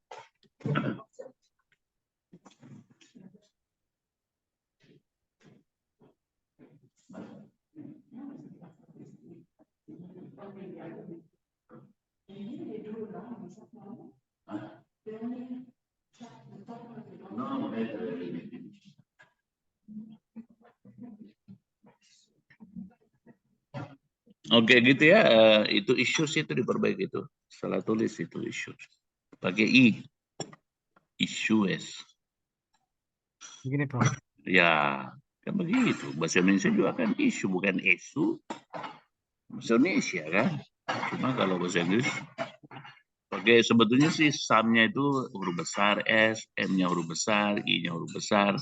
Oke gitu ya, itu issues itu diperbaiki itu. Salah tulis itu issues. Pakai I. Issues. Begini Prof. Ya, kan begitu. Bahasa Indonesia juga kan isu, bukan isu. Bahasa Indonesia kan. Cuma kalau bahasa Inggris, pakai sebetulnya sih sumnya itu huruf besar, S, M-nya huruf besar, I-nya huruf besar,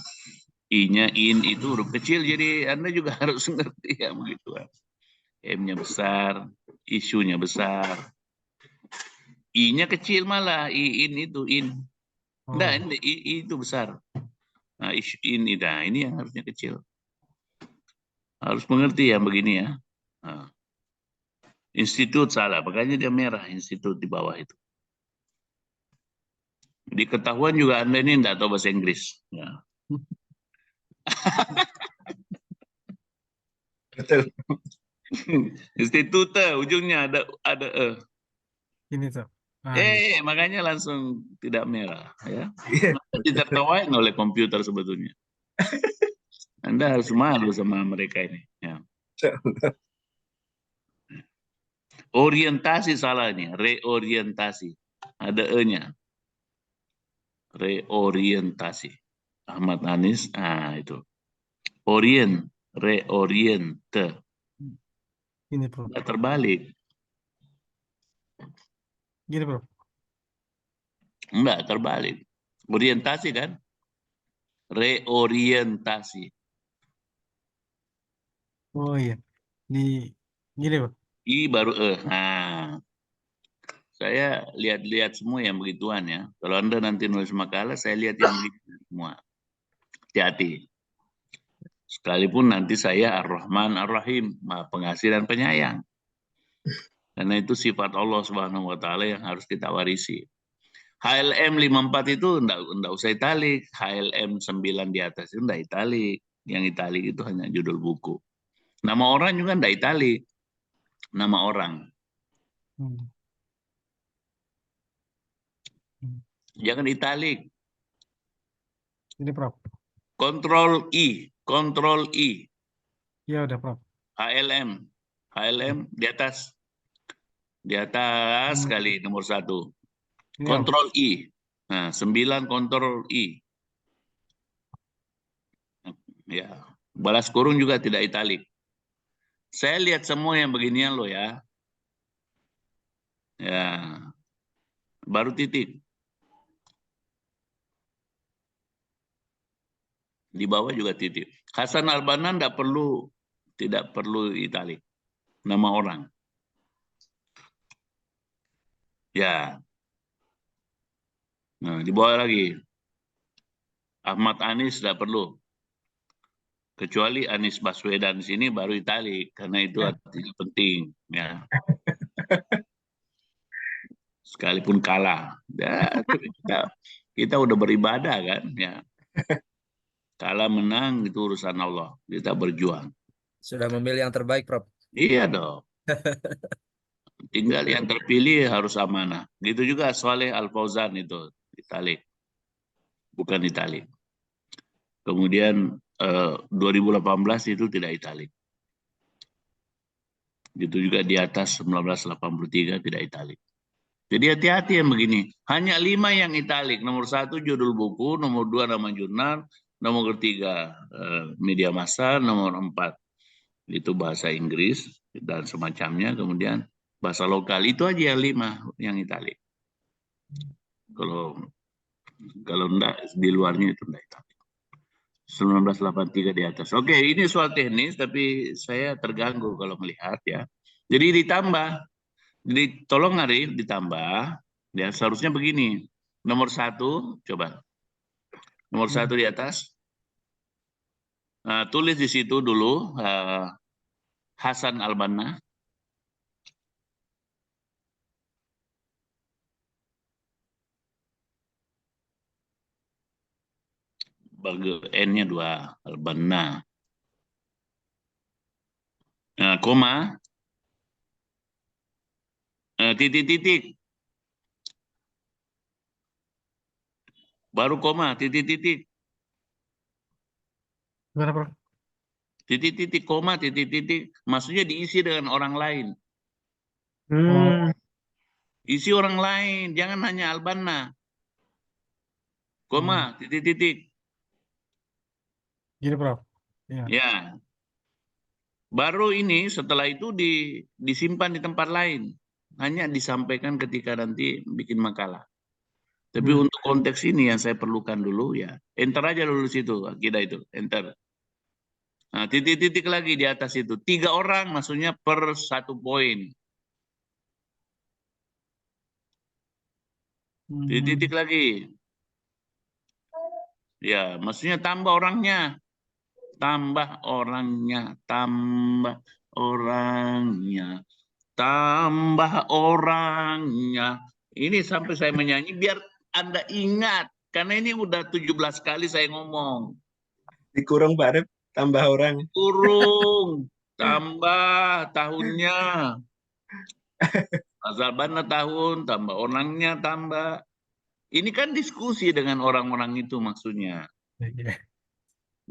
I-nya in itu huruf kecil. Jadi Anda juga harus ngerti ya begitu. M-nya besar, isunya besar. I-nya kecil malah, I-in itu, in. Enggak, I itu besar. Nah, ini yang harusnya kecil. Harus mengerti ya begini ya. Nah. Institut salah, makanya dia merah institut di bawah itu. Di ketahuan juga Anda ini enggak tahu bahasa Inggris. Ya. Betul. Institut ujungnya ada Ini tuh. Makanya langsung tidak merah ya. Ditertawain oleh komputer sebetulnya. Anda harus malu sama mereka ini. Ya. Orientasi salah ini, reorientasi. Ada E-nya. Reorientasi. Ahmad Anis, itu. Reoriente. Ini Prof. Nggak terbalik. Gini Prof. Enggak, terbalik. Orientasi kan? Reorientasi. Oh iya. Gini Prof. I baru E. Saya lihat-lihat semua yang begituan ya. Kalau Anda nanti nulis makalah, saya lihat yang begitu semua. Hati-hati. Sekalipun nanti saya Ar-Rahman Ar-Rahim, Maha Pengasih dan Penyayang. Karena itu sifat Allah Subhanahu wa taala yang harus kita warisi. HLM 54 itu enggak usah italik, HLM 9 di atas itu enggak italik. Yang italik itu hanya judul buku. Nama orang juga enggak italik. Nama orang. Jangan italik. Ini Prof. Kontrol I. Ya udah Prof. HLM di atas. Di atas sekali nomor 1. Ini Kontrol I. Nah, 9 kontrol I. Ya, balas kurung juga tidak italik. Saya lihat semua yang beginian loh ya. Ya. Baru titik. Di bawah juga titik. Hasan Al-Banna tidak perlu italik. Nama orang. Ya. Nah, di bawah lagi. Ahmad Anis tidak perlu. Kecuali Anies Baswedan sini baru italik karena itu artinya penting ya. Sekalipun kalah. Ya, Kita udah beribadah kan, ya. Kalah menang itu urusan Allah. Kita berjuang. Sudah memilih yang terbaik, Prof. Iya dong. Tinggal yang terpilih harus amanah. Gitu juga Saleh Al-Fauzan itu ditalik. Bukan ditalik. Kemudian 2018 itu tidak italik. Gitu juga di atas 1983 tidak italik. Jadi hati-hati yang begini. Hanya 5 yang italik. Nomor 1 judul buku, nomor 2 nama jurnal, nomor 3 media massa, nomor 4 itu bahasa Inggris dan semacamnya. Kemudian bahasa lokal itu aja yang 5 yang italik. Kalau enggak di luarnya itu enggak italik. 1983 di atas. Oke, ini soal teknis tapi saya terganggu kalau melihat ya. Jadi ditambah. Jadi tolong Arif ditambah. Ya seharusnya begini. Nomor 1, coba. Nomor 1 di atas. Tulis di situ dulu Hasan Al-Banna. N-nya 2, Al-Banna. Koma. Titik-titik. Baru koma, titik-titik. Gimana, Prof? Titik-titik, koma, titik-titik. Maksudnya diisi dengan orang lain. Hmm. Isi orang lain, jangan hanya Al-Banna. Koma, titik-titik. Gini, Prof. Ya. Ya. Baru ini setelah itu disimpan di tempat lain. Hanya disampaikan ketika nanti bikin makalah. Tapi untuk konteks ini yang saya perlukan dulu ya. Enter aja dulu situ, akidah itu. Enter. Nah, titik-titik lagi di atas itu. 3 orang maksudnya per 1 poin. Titik-titik lagi. Ya, maksudnya tambah orangnya. Tambah orangnya. Tambah orangnya. Tambah orangnya. Ini sampai saya menyanyi biar Anda ingat. Karena ini udah 17 kali saya ngomong. Dikurung Pak Arif, tambah orang. Kurung. Tambah tahunnya. Asal mana tahun, tambah orangnya, tambah. Ini kan diskusi dengan orang-orang itu maksudnya.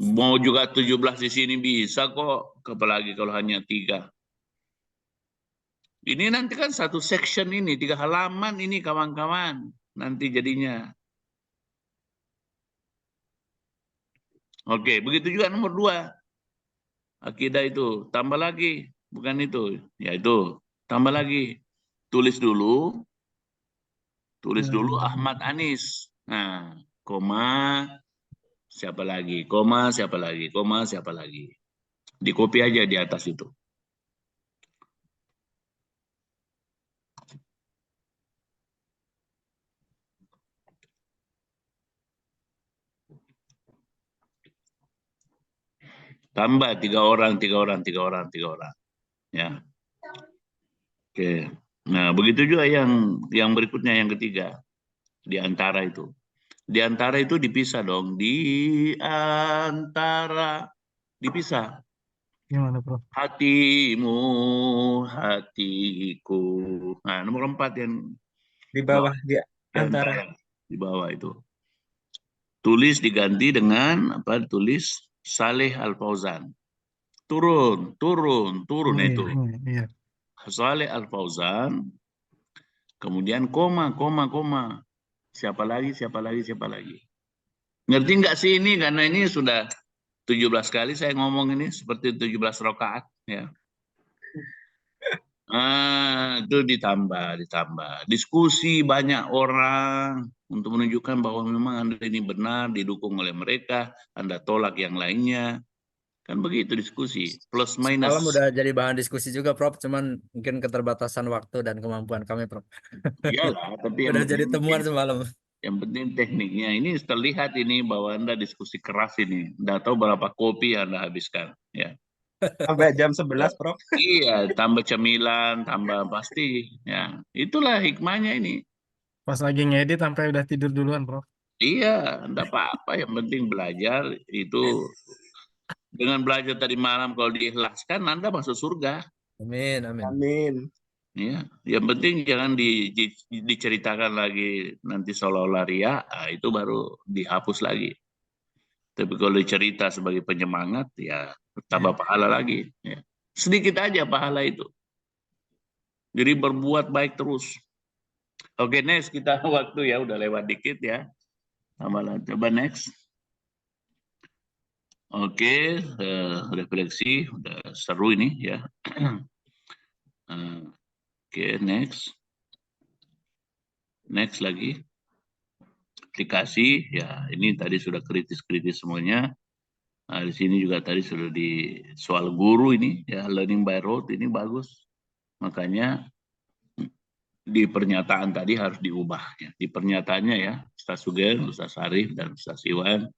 Mau juga 17 di sini bisa kok. Apalagi kalau hanya 3. Ini nanti kan satu section ini, 3 halaman ini kawan-kawan. Nanti jadinya. Oke, begitu juga nomor 2. Akidah itu. Tambah lagi. Bukan itu. Ya itu. Tambah lagi. Tulis dulu. Tulis dulu Ahmad Anis. Nah, koma. Siapa lagi? Koma, siapa lagi? Koma, siapa lagi? Di copy aja di atas itu. Tambah 3 orang, 3 orang, 3 orang, 3 orang. Ya. Oke. Nah, begitu juga yang berikutnya yang ketiga. Di antara itu. Di antara itu dipisah dong. Di antara dipisah. Gimana, Prof? Hatimu, hatiku. Nah, nomor 4 yang Di bawah, di antara. di bawah itu. Tulis diganti dengan apa? Tulis Saleh Al-Fauzan. Turun itu. Iya. Saleh Al-Fauzan. Kemudian koma. Siapa lagi? Ngerti nggak sih ini? Karena ini sudah 17 kali saya ngomong ini seperti 17 rakaat ya. Itu ditambah. Diskusi banyak orang untuk menunjukkan bahwa memang Anda ini benar, didukung oleh mereka, Anda tolak yang lainnya. Kan begitu diskusi, plus minus. Malam udah jadi bahan diskusi juga, Prof. Cuman mungkin keterbatasan waktu dan kemampuan kami, Prof. Iyalah, tapi udah jadi temuan semalam. Yang penting tekniknya. Ini terlihat ini bahwa Anda diskusi keras ini. Nggak tahu berapa kopi Anda habiskan. Ya. Sampai jam 11, Prof. Iya, tambah cemilan, tambah pasti. Ya, itulah hikmahnya ini. Pas lagi ngedit sampai udah tidur duluan, Prof. Iya, enggak apa-apa. Yang penting belajar itu. Dengan belajar tadi malam kalau diikhlaskan, Anda masuk surga. Amin, amin. Amin. Ya, yang penting jangan diceritakan lagi nanti seolah-olah ria, itu baru dihapus lagi. Tapi kalau dicerita sebagai penyemangat, ya tambah pahala lagi. Ya. Sedikit aja pahala itu. Jadi berbuat baik terus. Oke, next kita waktu ya udah lewat dikit ya. Amalan coba next. Oke, refleksi udah seru ini ya. Oke, next. Next lagi. Aplikasi, ya ini tadi sudah kritis-kritis semuanya. Nah, di sini juga tadi sudah di soal guru ini, ya learning by rote ini bagus. Makanya di pernyataan tadi harus diubah. Ya. Di pernyataannya ya, Ustaz Sugeng, Ustaz Arif, dan Ustaz Iwan,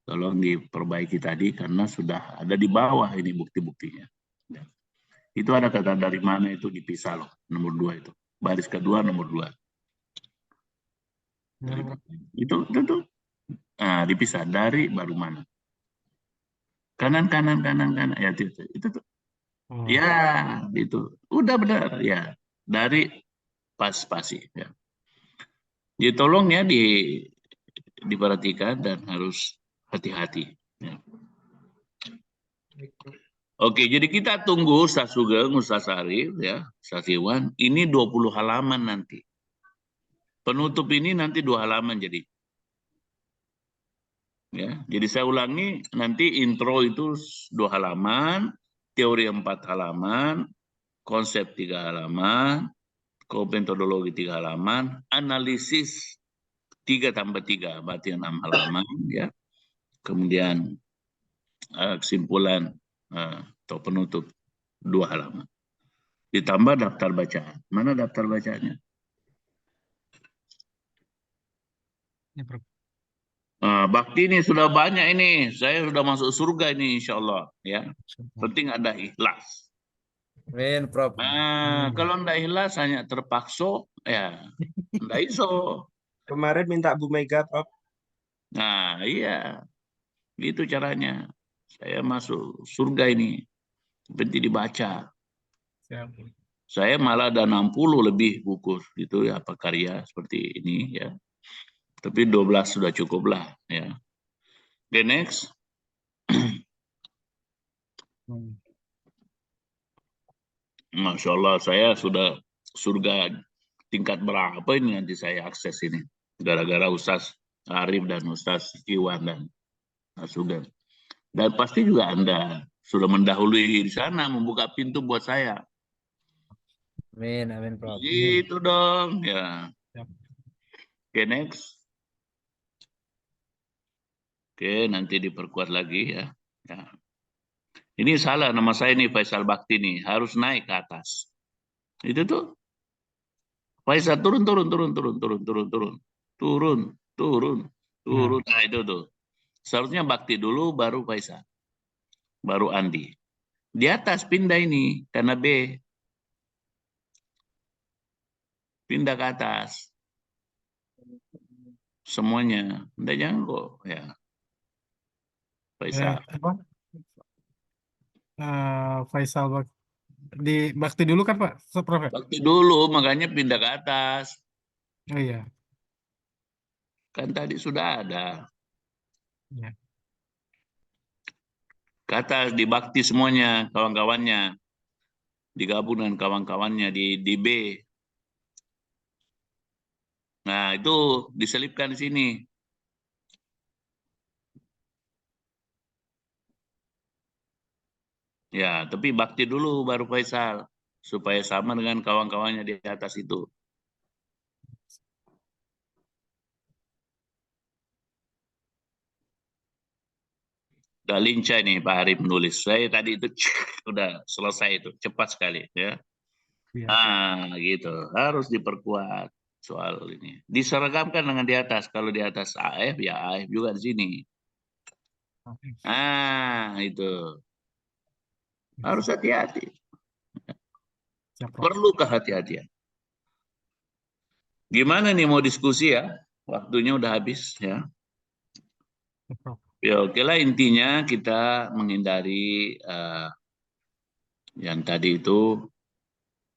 tolong diperbaiki tadi karena sudah ada di bawah ini bukti-buktinya. Ya. Itu ada kata dari mana itu dipisah loh, nomor 2 itu. Baris kedua nomor 2. Itu tuh. Nah, dipisah dari baru mana. Kanan. Ya itu tuh. Ya, itu. Udah benar ya. Dari pas spasi ya. Jadi tolong ya diperhatikan dan harus hati-hati ya. Oke, jadi kita tunggu Ustaz Sugeng, Ustaz Arif ya, Ustaz Iwan. Ini 20 halaman nanti. Penutup ini nanti 2 halaman jadi. Ya, jadi saya ulangi nanti intro itu 2 halaman, teori 4 halaman, konsep 3 halaman, metodologi 3 halaman, analisis 3+3 berarti 6 halaman ya. Kemudian kesimpulan atau penutup 2 halaman. Ditambah daftar bacaan. Mana daftar bacaannya? Bakti ini sudah banyak ini. Saya sudah masuk surga ini insya Allah ya. Penting ada ikhlas. Amin, Prof. Kalau enggak ikhlas hanya terpaksa ya enggak iso. Kemarin minta Bu Mega, Prof. Nah, iya. Gitu caranya. Saya masuk surga ini. Penting dibaca. Saya malah ada 60 lebih buku gitu ya, apa karya seperti ini ya. Tapi 12 sudah cukup lah ya. Oke, next. Masya Allah, saya sudah surga tingkat berapa ini nanti saya akses ini. Gara-gara Ustaz Arif dan Ustaz Iwan dan Sugeng. Dan pasti juga Anda sudah mendahului di sana, membuka pintu buat saya. Amin, amin, Prof. Gitu dong, ya. Oke, next. Oke, nanti diperkuat lagi ya. Ya. Ini salah nama saya nih Faisal Bakti nih, harus naik ke atas. Itu tuh. Faisal turun. Nah, itu tuh. Seharusnya Bakti dulu baru Faisal. Baru Andi. Di atas pindah ini karena B. Pindah ke atas. Semuanya. Enggak jangan kok ya. Faisal. Faisal di Bakti dulu kan Pak, Prof? Bakti dulu makanya pindah ke atas. Oh iya. Kan tadi sudah ada. Ya. Ke atas di Bakti semuanya, kawan-kawannya. Digabung dengan kawan-kawannya di B. Nah, itu diselipkan di sini. Ya, tapi Bakti dulu baru Faisal. Supaya sama dengan kawan-kawannya di atas itu. Udah lincah nih Pak Arif menulis. Saya tadi itu udah selesai itu. Cepat sekali ya. Ya. Nah, gitu. Harus diperkuat soal ini. Diseragamkan dengan di atas. Kalau di atas AF, ya AF juga di sini. Nah, itu. Harus hati-hati. Perlu kehati-hatian. Gimana nih mau diskusi ya? waktunya udah habis ya. Ya oke lah, intinya kita menghindari yang tadi itu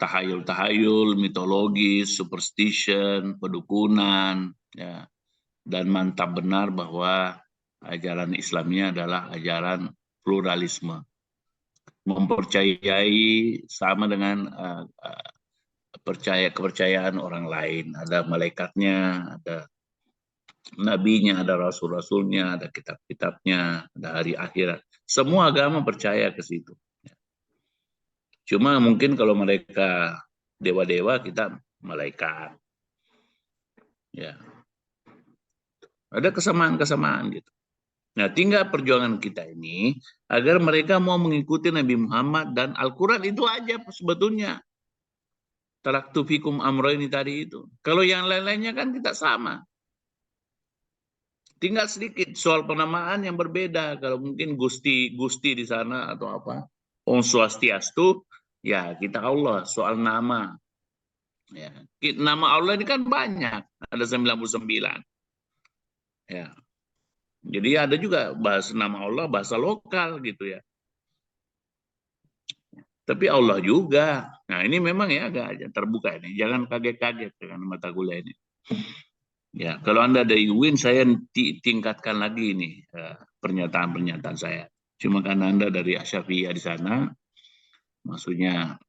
tahayul-tahayul, mitologis, superstition, pedukunan, ya. Dan mantap benar bahwa ajaran Islamnya adalah ajaran pluralisme. Mempercayai sama dengan kepercayaan orang lain. Ada malaikatnya, ada nabinya, ada rasul-rasulnya, ada kitab-kitabnya, ada hari akhirat. Semua agama percaya ke situ. Cuma mungkin kalau mereka dewa-dewa, kita malaikat. Ya. Ada kesamaan-kesamaan gitu. Nah, tinggal perjuangan kita ini agar mereka mau mengikuti Nabi Muhammad dan Al-Quran itu aja sebetulnya. Taraktu fikum amro ini tadi itu. Kalau yang lain-lainnya kan kita sama. Tinggal sedikit soal penamaan yang berbeda. Kalau mungkin Gusti di sana atau apa. Om Swastiastu, ya kita Allah soal nama. Ya. Nama Allah ini kan banyak. Ada 99. Ya. Jadi ada juga bahasa nama Allah, bahasa lokal gitu ya. Tapi Allah juga. Nah ini memang ya agak terbuka ini. Jangan kaget-kaget dengan mata kuliah ini. Ya, kalau Anda dari UIN, saya tingkatkan lagi ini pernyataan-pernyataan saya. Cuma karena Anda dari Asyafiyah di sana, maksudnya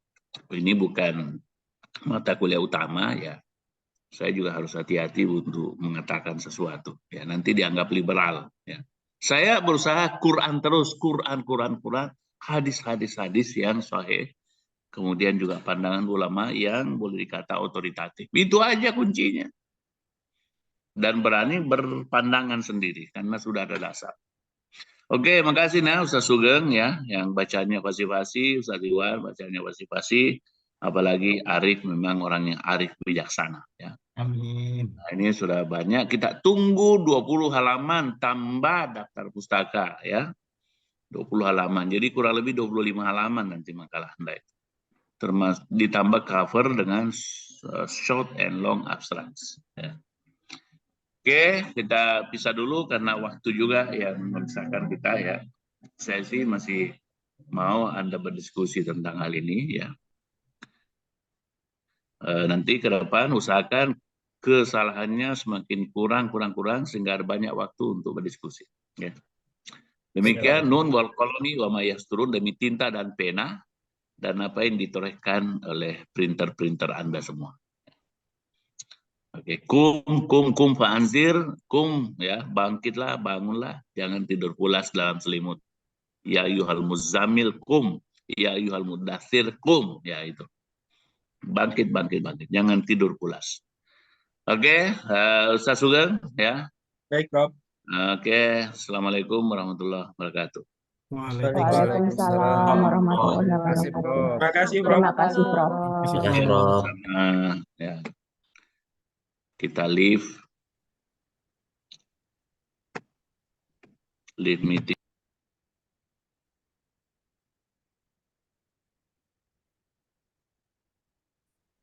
ini bukan mata kuliah utama ya. Saya juga harus hati-hati untuk mengatakan sesuatu. Ya, nanti dianggap liberal. Ya. Saya berusaha Quran terus, Quran, hadis yang sahih. Kemudian juga pandangan ulama yang boleh dikata otoritatif. Itu aja kuncinya. Dan berani berpandangan sendiri karena sudah ada dasar. Oke, makasih nah Ustaz Sugeng ya, yang bacanya fasih-fasih, Ustaz Iwan bacanya fasih-fasih, apalagi Arif memang orang yang arif bijaksana ya. Amin. Nah, ini sudah banyak, kita tunggu 20 halaman tambah daftar pustaka ya. 20 halaman. Jadi kurang lebih 25 halaman nanti makalah Anda itu. Termasuk ditambah cover dengan short and long abstracts ya. Oke, kita pisah dulu karena waktu juga yang memisahkan kita ya. Saya sih masih mau Anda berdiskusi tentang hal ini ya. Nanti ke depan usahakan kesalahannya semakin kurang sehingga ada banyak waktu untuk berdiskusi. Ya. Demikian nun wal qalami wa ma yasturun, demi tinta dan pena dan apa yang ditorehkan oleh printer-printer Anda semua. Oke, kum fa'anzir, ya, bangkitlah, bangunlah, jangan tidur pulas dalam selimut. Ya ayyuhal muzammil kum, ya ayyuhal mudaththir kum, ya itu. Bangkit, jangan tidur pulas. Oke, Ustaz Sugeng ya. Baik, Prof. Oke, Assalamualaikum warahmatullahi wabarakatuh. Waalaikumsalam warahmatullahi wabarakatuh. Terima kasih, Prof. Terima kasih, Prof. Terima kasih, Prof. Ya. Kita leave meeting.